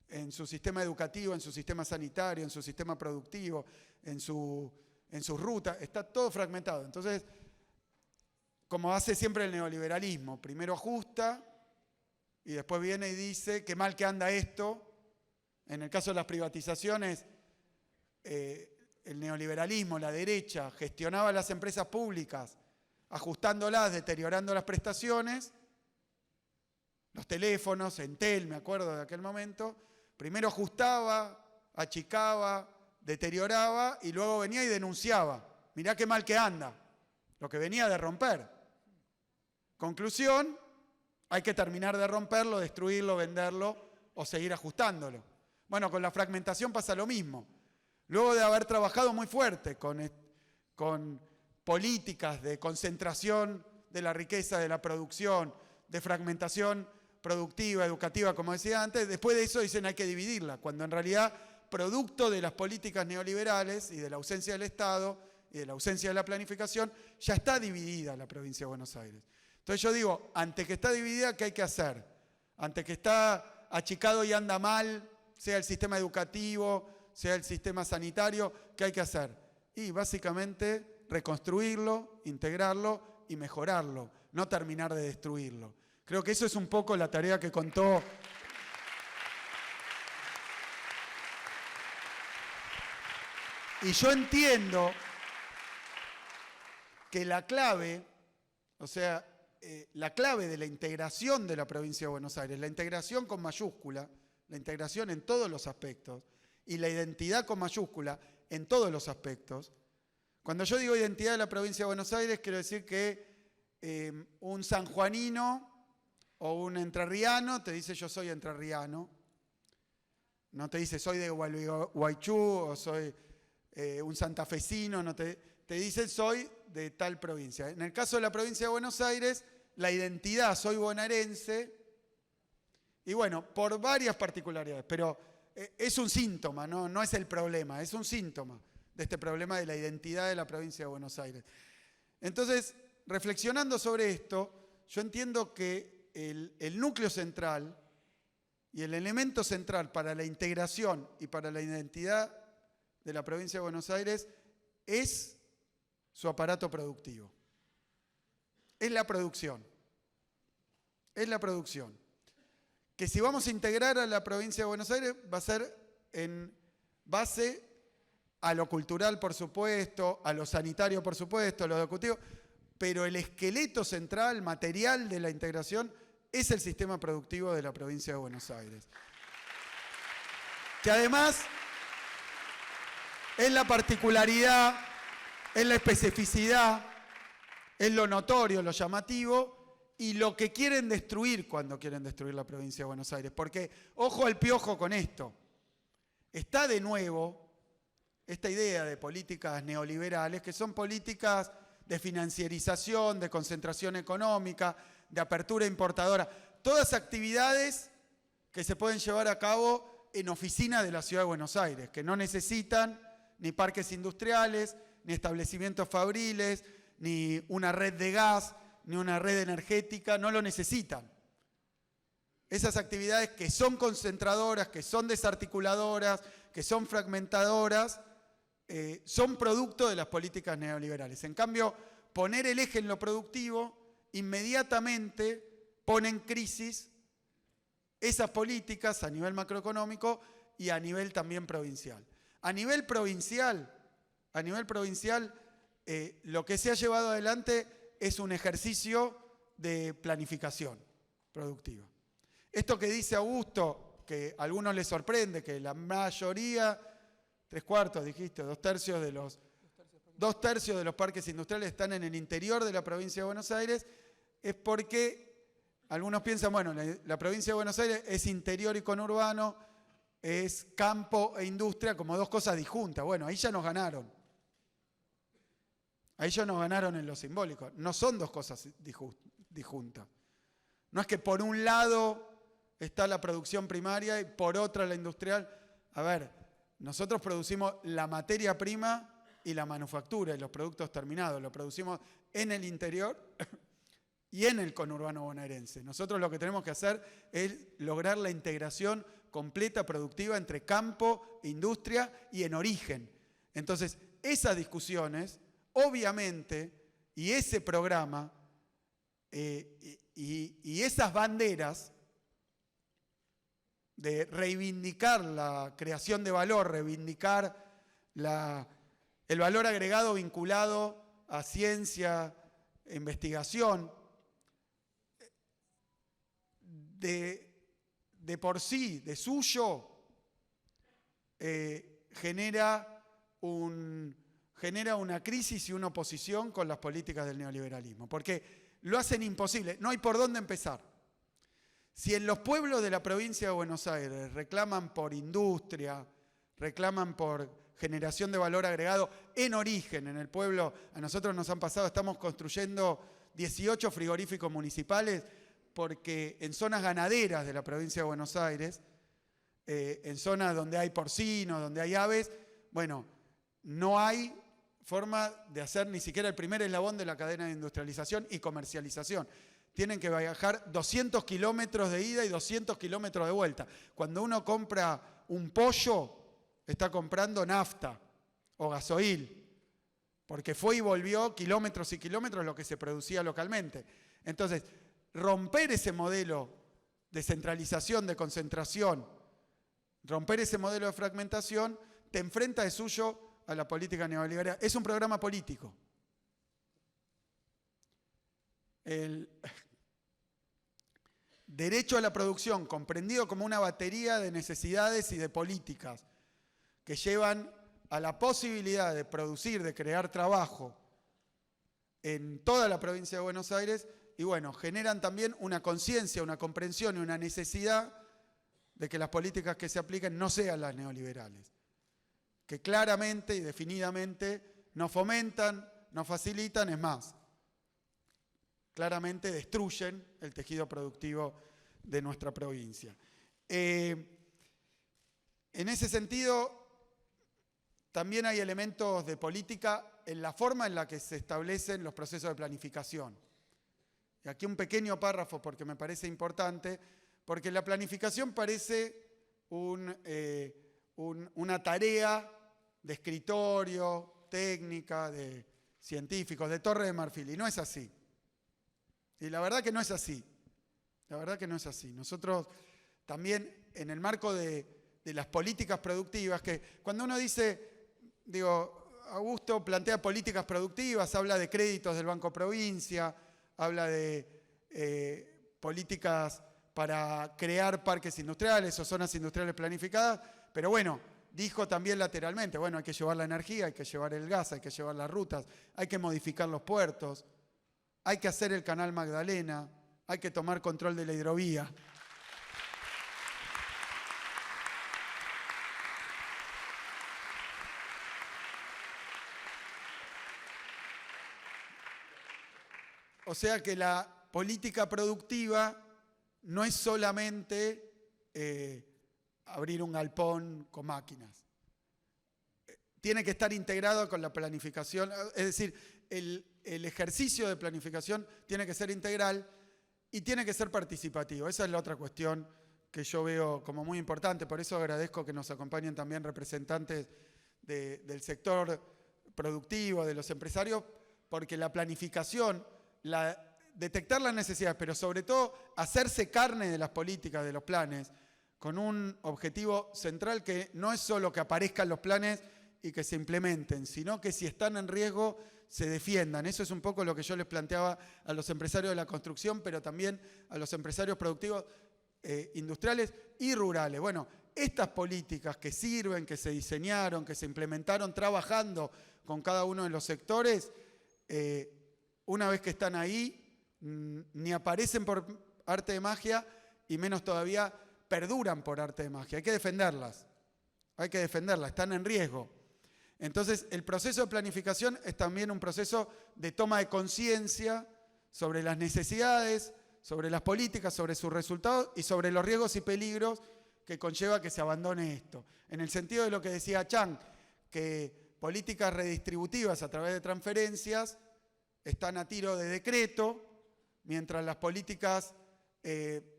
En su sistema educativo, en su sistema sanitario, en su sistema productivo, en sus rutas, está todo fragmentado. Entonces, como hace siempre el neoliberalismo, primero ajusta y después viene y dice qué mal que anda esto. En el caso de las privatizaciones, el neoliberalismo, la derecha, gestionaba las empresas públicas, ajustándolas, deteriorando las prestaciones, los teléfonos, Entel, me acuerdo de aquel momento. Primero ajustaba, achicaba, deterioraba y luego venía y denunciaba. Mirá qué mal que anda, lo que venía de romper. Conclusión, hay que terminar de romperlo, destruirlo, venderlo o seguir ajustándolo. Bueno, con la fragmentación pasa lo mismo. Luego de haber trabajado muy fuerte con políticas de concentración de la riqueza, de la producción, de fragmentación productiva, educativa, como decía antes, después de eso dicen hay que dividirla, cuando en realidad, producto de las políticas neoliberales y de la ausencia del Estado y de la ausencia de la planificación, ya está dividida la provincia de Buenos Aires. Entonces yo digo, ante que está dividida, ¿qué hay que hacer? Ante que está achicado y anda mal, sea el sistema educativo, sea el sistema sanitario, ¿qué hay que hacer? Y básicamente reconstruirlo, integrarlo y mejorarlo, no terminar de destruirlo. Creo que eso es un poco la tarea que contó y yo entiendo que la clave, o sea, la clave de la integración de la provincia de Buenos Aires, la integración con mayúscula, la integración en todos los aspectos, y la identidad con mayúscula en todos los aspectos. Cuando yo digo identidad de la provincia de Buenos Aires, quiero decir que un sanjuanino o un entrerriano te dice yo soy entrerriano, no te dice soy de Gualeguaychú o soy un santafesino, no te dice soy de tal provincia. En el caso de la provincia de Buenos Aires, la identidad soy bonaerense, y bueno, por varias particularidades, pero es un síntoma, no es el problema, es un síntoma de este problema de la identidad de la provincia de Buenos Aires. Entonces, reflexionando sobre esto, yo entiendo que el núcleo central y el elemento central para la integración y para la identidad de la provincia de Buenos Aires es su aparato productivo. Es la producción. Es la producción. Que si vamos a integrar a la provincia de Buenos Aires va a ser en base a lo cultural, por supuesto, a lo sanitario, por supuesto, a lo educativo, pero el esqueleto central, material de la integración es el sistema productivo de la provincia de Buenos Aires. Que además es la particularidad, es la especificidad, es lo notorio, lo llamativo, y lo que quieren destruir cuando quieren destruir la provincia de Buenos Aires. Porque, ojo al piojo con esto, está de nuevo esta idea de políticas neoliberales, que son políticas de financiarización, de concentración económica, de apertura importadora, todas actividades que se pueden llevar a cabo en oficinas de la Ciudad de Buenos Aires, que no necesitan ni parques industriales, ni establecimientos fabriles, ni una red de gas, ni una red energética, no lo necesitan. Esas actividades que son concentradoras, que son desarticuladoras, que son fragmentadoras, son producto de las políticas neoliberales. En cambio, poner el eje en lo productivo inmediatamente pone en crisis esas políticas a nivel macroeconómico y a nivel también provincial. A nivel provincial, lo que se ha llevado adelante es un ejercicio de planificación productiva. Esto que dice Augusto, que a algunos les sorprende, que la mayoría, 3/4, dijiste, 2/3 de los parques industriales están en el interior de la provincia de Buenos Aires, es porque algunos piensan, bueno, la provincia de Buenos Aires es interior y conurbano, es campo e industria como dos cosas disjuntas. Bueno, ahí ya nos ganaron. Ahí ya nos ganaron en lo simbólico. No son dos cosas disjuntas. No es que por un lado está la producción primaria y por otra la industrial. A ver, nosotros producimos la materia prima y la manufactura y los productos terminados. Lo producimos en el interior y en el conurbano bonaerense. Nosotros lo que tenemos que hacer es lograr la integración completa productiva entre campo, industria y en origen. Entonces, esas discusiones, obviamente, y ese programa y esas banderas de reivindicar la creación de valor, reivindicar el valor agregado vinculado a ciencia, investigación, de por sí, de suyo, genera una crisis y una oposición con las políticas del neoliberalismo, porque lo hacen imposible, no hay por dónde empezar. Si en los pueblos de la provincia de Buenos Aires reclaman por industria, reclaman por generación de valor agregado en origen, en el pueblo, a nosotros nos han pasado, estamos construyendo 18 frigoríficos municipales porque en zonas ganaderas de la provincia de Buenos Aires, en zonas donde hay porcinos, donde hay aves, bueno, no hay forma de hacer ni siquiera el primer eslabón de la cadena de industrialización y comercialización. Tienen que viajar 200 kilómetros de ida y 200 kilómetros de vuelta. Cuando uno compra un pollo, está comprando nafta o gasoil, porque fue y volvió kilómetros y kilómetros lo que se producía localmente. Entonces, romper ese modelo de centralización, de concentración, romper ese modelo de fragmentación, te enfrenta de suyo a la política neoliberal. Es un programa político. El derecho a la producción, comprendido como una batería de necesidades y de políticas que llevan a la posibilidad de producir, de crear trabajo en toda la provincia de Buenos Aires, y bueno, generan también una conciencia, una comprensión y una necesidad de que las políticas que se apliquen no sean las neoliberales, que claramente y definidamente no fomentan, no facilitan, es más, claramente destruyen el tejido productivo de nuestra provincia. En ese sentido, también hay elementos de política en la forma en la que se establecen los procesos de planificación. Y aquí un pequeño párrafo porque me parece importante, porque la planificación parece una tarea de escritorio, técnica, de científicos, de Torre de Marfil, y no es así. Y la verdad que no es así. La verdad que no es así. Nosotros también en el marco de las políticas productivas, que cuando uno dice, Augusto plantea políticas productivas, habla de créditos del Banco Provincia, habla de políticas para crear parques industriales o zonas industriales planificadas, pero bueno, dijo también lateralmente, bueno, hay que llevar la energía, hay que llevar el gas, hay que llevar las rutas, hay que modificar los puertos, hay que hacer el canal Magdalena, hay que tomar control de la hidrovía. O sea que la política productiva no es solamente abrir un galpón con máquinas. Tiene que estar integrado con la planificación, es decir, el ejercicio de planificación tiene que ser integral y tiene que ser participativo. Esa es la otra cuestión que yo veo como muy importante. Por eso agradezco que nos acompañen también representantes del sector productivo, de los empresarios, porque la planificación, detectar las necesidades, pero sobre todo hacerse carne de las políticas, de los planes, con un objetivo central que no es solo que aparezcan los planes y que se implementen, sino que si están en riesgo se defiendan. Eso es un poco lo que yo les planteaba a los empresarios de la construcción, pero también a los empresarios productivos industriales y rurales. Bueno, estas políticas que sirven, que se diseñaron, que se implementaron trabajando con cada uno de los sectores, una vez que están ahí, ni aparecen por arte de magia y menos todavía perduran por arte de magia. Hay que defenderlas, están en riesgo. Entonces, el proceso de planificación es también un proceso de toma de conciencia sobre las necesidades, sobre las políticas, sobre sus resultados y sobre los riesgos y peligros que conlleva que se abandone esto. En el sentido de lo que decía Chang, que políticas redistributivas a través de transferencias están a tiro de decreto, mientras las políticas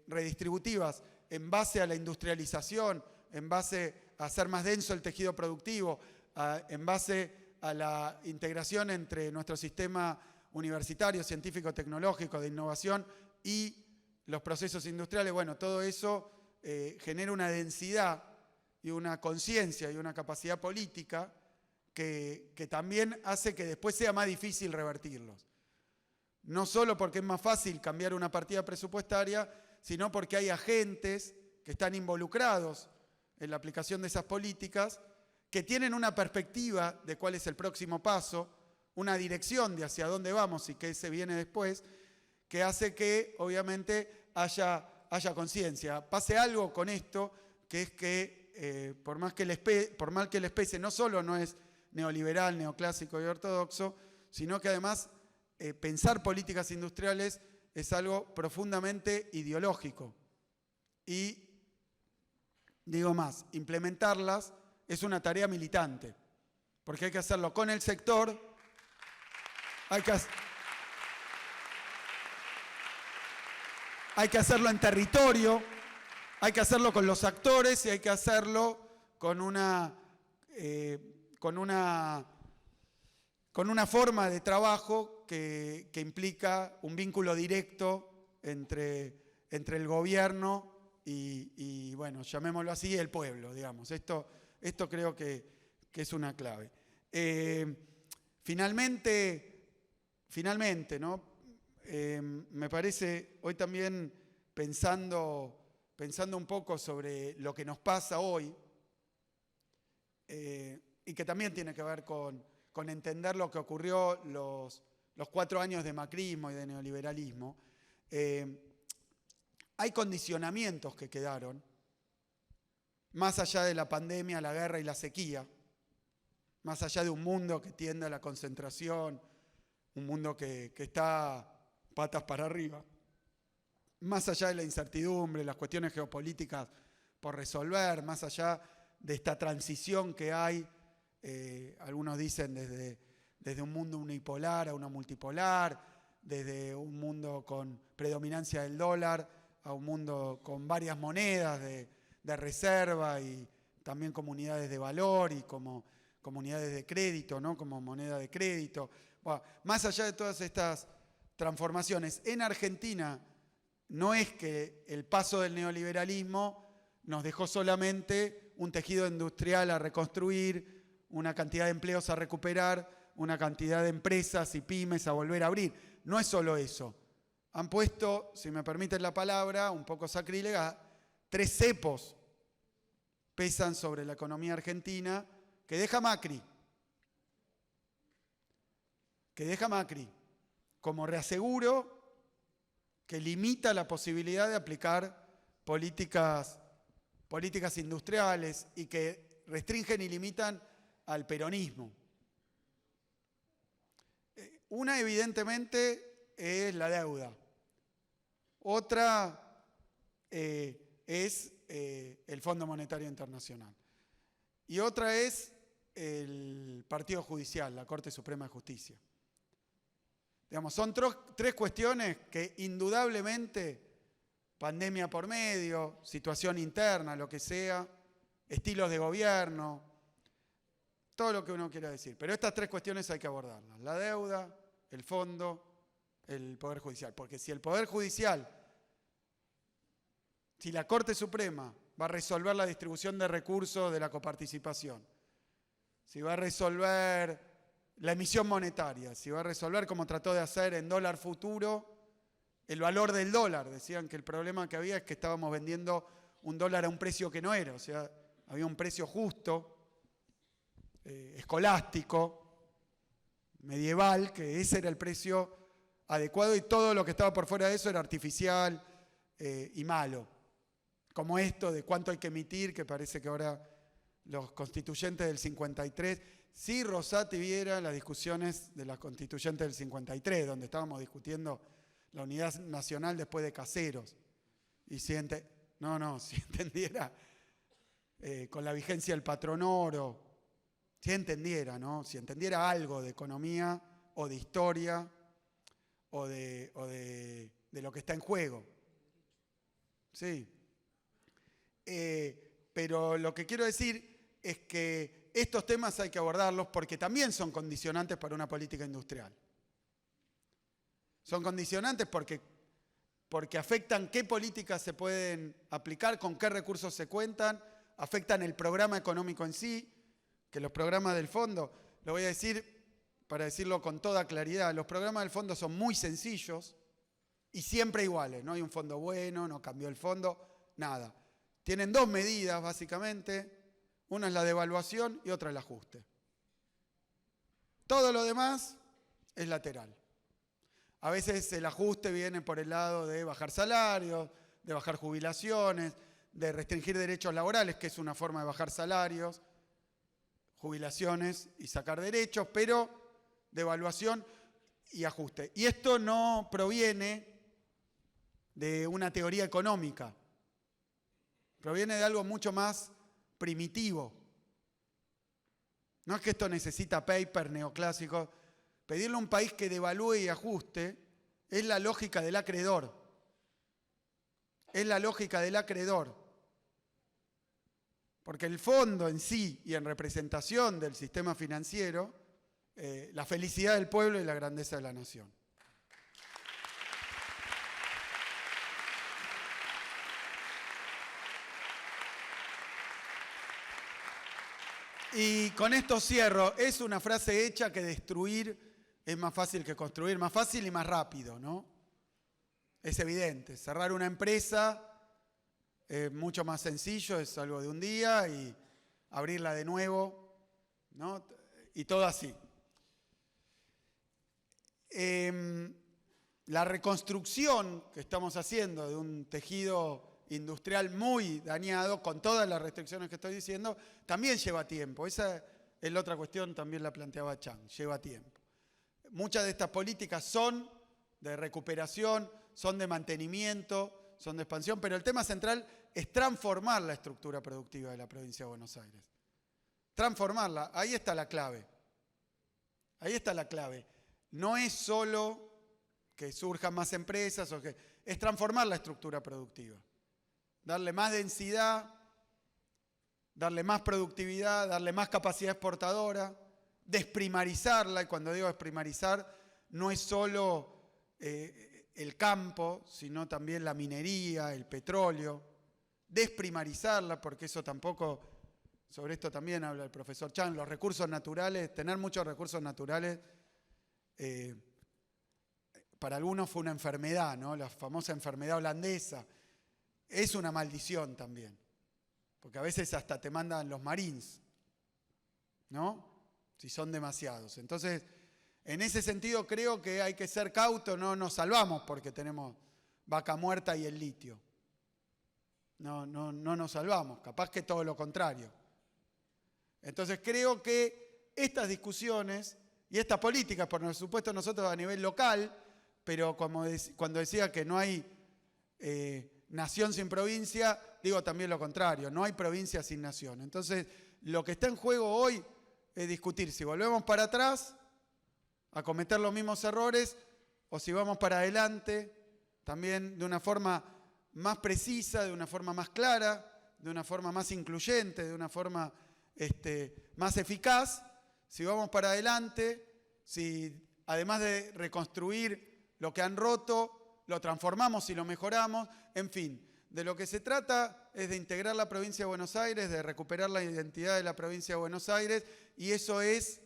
redistributivas en base a la industrialización, en base a hacer más denso el tejido productivo, en base a la integración entre nuestro sistema universitario, científico, tecnológico, de innovación y los procesos industriales, bueno, todo eso genera una densidad y una conciencia y una capacidad política que también hace que después sea más difícil revertirlos. No solo porque es más fácil cambiar una partida presupuestaria, sino porque hay agentes que están involucrados en la aplicación de esas políticas, que tienen una perspectiva de cuál es el próximo paso, una dirección de hacia dónde vamos y qué se viene después, que hace que obviamente haya conciencia. Pase algo con esto, que es que por mal que les pese, no solo no es neoliberal, neoclásico y ortodoxo, sino que además pensar políticas industriales es algo profundamente ideológico. Y digo más, implementarlas es una tarea militante, porque hay que hacerlo con el sector, hay que hacerlo en territorio, hay que hacerlo con los actores y hay que hacerlo con una forma de trabajo que implica un vínculo directo entre el gobierno y, bueno, llamémoslo así, el pueblo, digamos. Esto creo que es una clave. Finalmente, ¿no? Me parece, hoy también pensando un poco sobre lo que nos pasa hoy, y que también tiene que ver con entender lo que ocurrió los 4 años de macrismo y de neoliberalismo, hay condicionamientos que quedaron, más allá de la pandemia, la guerra y la sequía, más allá de un mundo que tiende a la concentración, un mundo que está patas para arriba, más allá de la incertidumbre, las cuestiones geopolíticas por resolver, más allá de esta transición que hay, algunos dicen desde un mundo unipolar a una multipolar, desde un mundo con predominancia del dólar a un mundo con varias monedas de reserva y también comunidades de valor y como comunidades de crédito, ¿no? Como moneda de crédito. Bueno, más allá de todas estas transformaciones, en Argentina no es que el paso del neoliberalismo nos dejó solamente un tejido industrial a reconstruir, una cantidad de empleos a recuperar, una cantidad de empresas y pymes a volver a abrir. No es solo eso. Han puesto, si me permiten la palabra, un poco sacrílega, 3 cepos pesan sobre la economía argentina que deja Macri. Como reaseguro que limita la posibilidad de aplicar políticas industriales y que restringen y limitan al peronismo. Una, evidentemente, es la deuda. Otra es el Fondo Monetario Internacional. Y otra es el Partido Judicial, la Corte Suprema de Justicia. Digamos, son 3 cuestiones que indudablemente, pandemia por medio, situación interna, lo que sea, estilos de gobierno, todo lo que uno quiera decir. Pero estas 3 cuestiones hay que abordarlas. La deuda, el fondo, el Poder Judicial. Porque si el Poder Judicial, si la Corte Suprema va a resolver la distribución de recursos de la coparticipación, si va a resolver la emisión monetaria, si va a resolver, como trató de hacer en dólar futuro, el valor del dólar. Decían que el problema que había es que estábamos vendiendo un dólar a un precio que no era, o sea, había un precio justo, escolástico, medieval, que ese era el precio adecuado y todo lo que estaba por fuera de eso era artificial y malo. como esto de cuánto hay que emitir, que parece que ahora los constituyentes del 53, si Rosati viera las discusiones de las constituyentes del 53, donde estábamos discutiendo la unidad nacional después de Caseros, y si entendiera con la vigencia del patronoro, si entendiera, ¿no? Si entendiera algo de economía o de historia o de lo que está en juego. Sí. Pero lo que quiero decir es que estos temas hay que abordarlos porque también son condicionantes para una política industrial. Son condicionantes porque afectan qué políticas se pueden aplicar, con qué recursos se cuentan, afectan el programa económico en sí, que los programas del fondo, lo voy a decir para decirlo con toda claridad, los programas del fondo son muy sencillos y siempre iguales. No hay un fondo bueno, no cambió el fondo, nada. Tienen dos medidas básicamente, una es la devaluación y otra el ajuste. Todo lo demás es lateral. A veces el ajuste viene por el lado de bajar salarios, de bajar jubilaciones, de restringir derechos laborales, que es una forma de bajar salarios, jubilaciones y sacar derechos, pero devaluación y ajuste. Y esto no proviene de una teoría económica, proviene de algo mucho más primitivo. No es que esto necesita paper neoclásico. Pedirle a un país que devalúe y ajuste es la lógica del acreedor. Es la lógica del acreedor. Porque el fondo en sí y en representación del sistema financiero, la felicidad del pueblo y la grandeza de la nación. Y con esto cierro. Es una frase hecha que destruir es más fácil que construir, más fácil y más rápido, ¿no? Es evidente. Cerrar una empresa es mucho más sencillo, es algo de un día, y abrirla de nuevo, ¿no? Y todo así. La reconstrucción que estamos haciendo de un tejido industrial muy dañado, con todas las restricciones que estoy diciendo, también lleva tiempo. Esa es la otra cuestión, también la planteaba Chang, lleva tiempo. Muchas de estas políticas son de recuperación, son de mantenimiento, son de expansión, pero el tema central es transformar la estructura productiva de la provincia de Buenos Aires. Transformarla, ahí está la clave. Ahí está la clave. No es solo que surjan más empresas, es transformar la estructura productiva. Darle más densidad, darle más productividad, darle más capacidad exportadora, desprimarizarla, y cuando digo desprimarizar, no es solo el campo, sino también la minería, el petróleo, desprimarizarla, porque eso tampoco, sobre esto también habla el profesor Chang, los recursos naturales, tener muchos recursos naturales, para algunos fue una enfermedad, ¿no? La famosa enfermedad holandesa, es una maldición también, porque a veces hasta te mandan los Marines, ¿no? Si son demasiados. Entonces, en ese sentido creo que hay que ser cauto, no nos salvamos porque tenemos vaca muerta y el litio. No nos salvamos, capaz que todo lo contrario. Entonces creo que estas discusiones y estas políticas, por supuesto nosotros a nivel local, pero cuando decía que no hay nación sin provincia, digo también lo contrario, no hay provincia sin nación. Entonces lo que está en juego hoy es discutir si volvemos para atrás a cometer los mismos errores o si vamos para adelante también de una forma más precisa, de una forma más clara, de una forma más incluyente, de una forma más eficaz. Si vamos para adelante, si además de reconstruir lo que han roto, lo transformamos y lo mejoramos, en fin. De lo que se trata es de integrar la provincia de Buenos Aires, de recuperar la identidad de la provincia de Buenos Aires, y eso es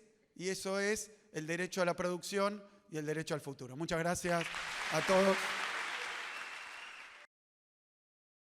el derecho a la producción y el derecho al futuro. Muchas gracias a todos.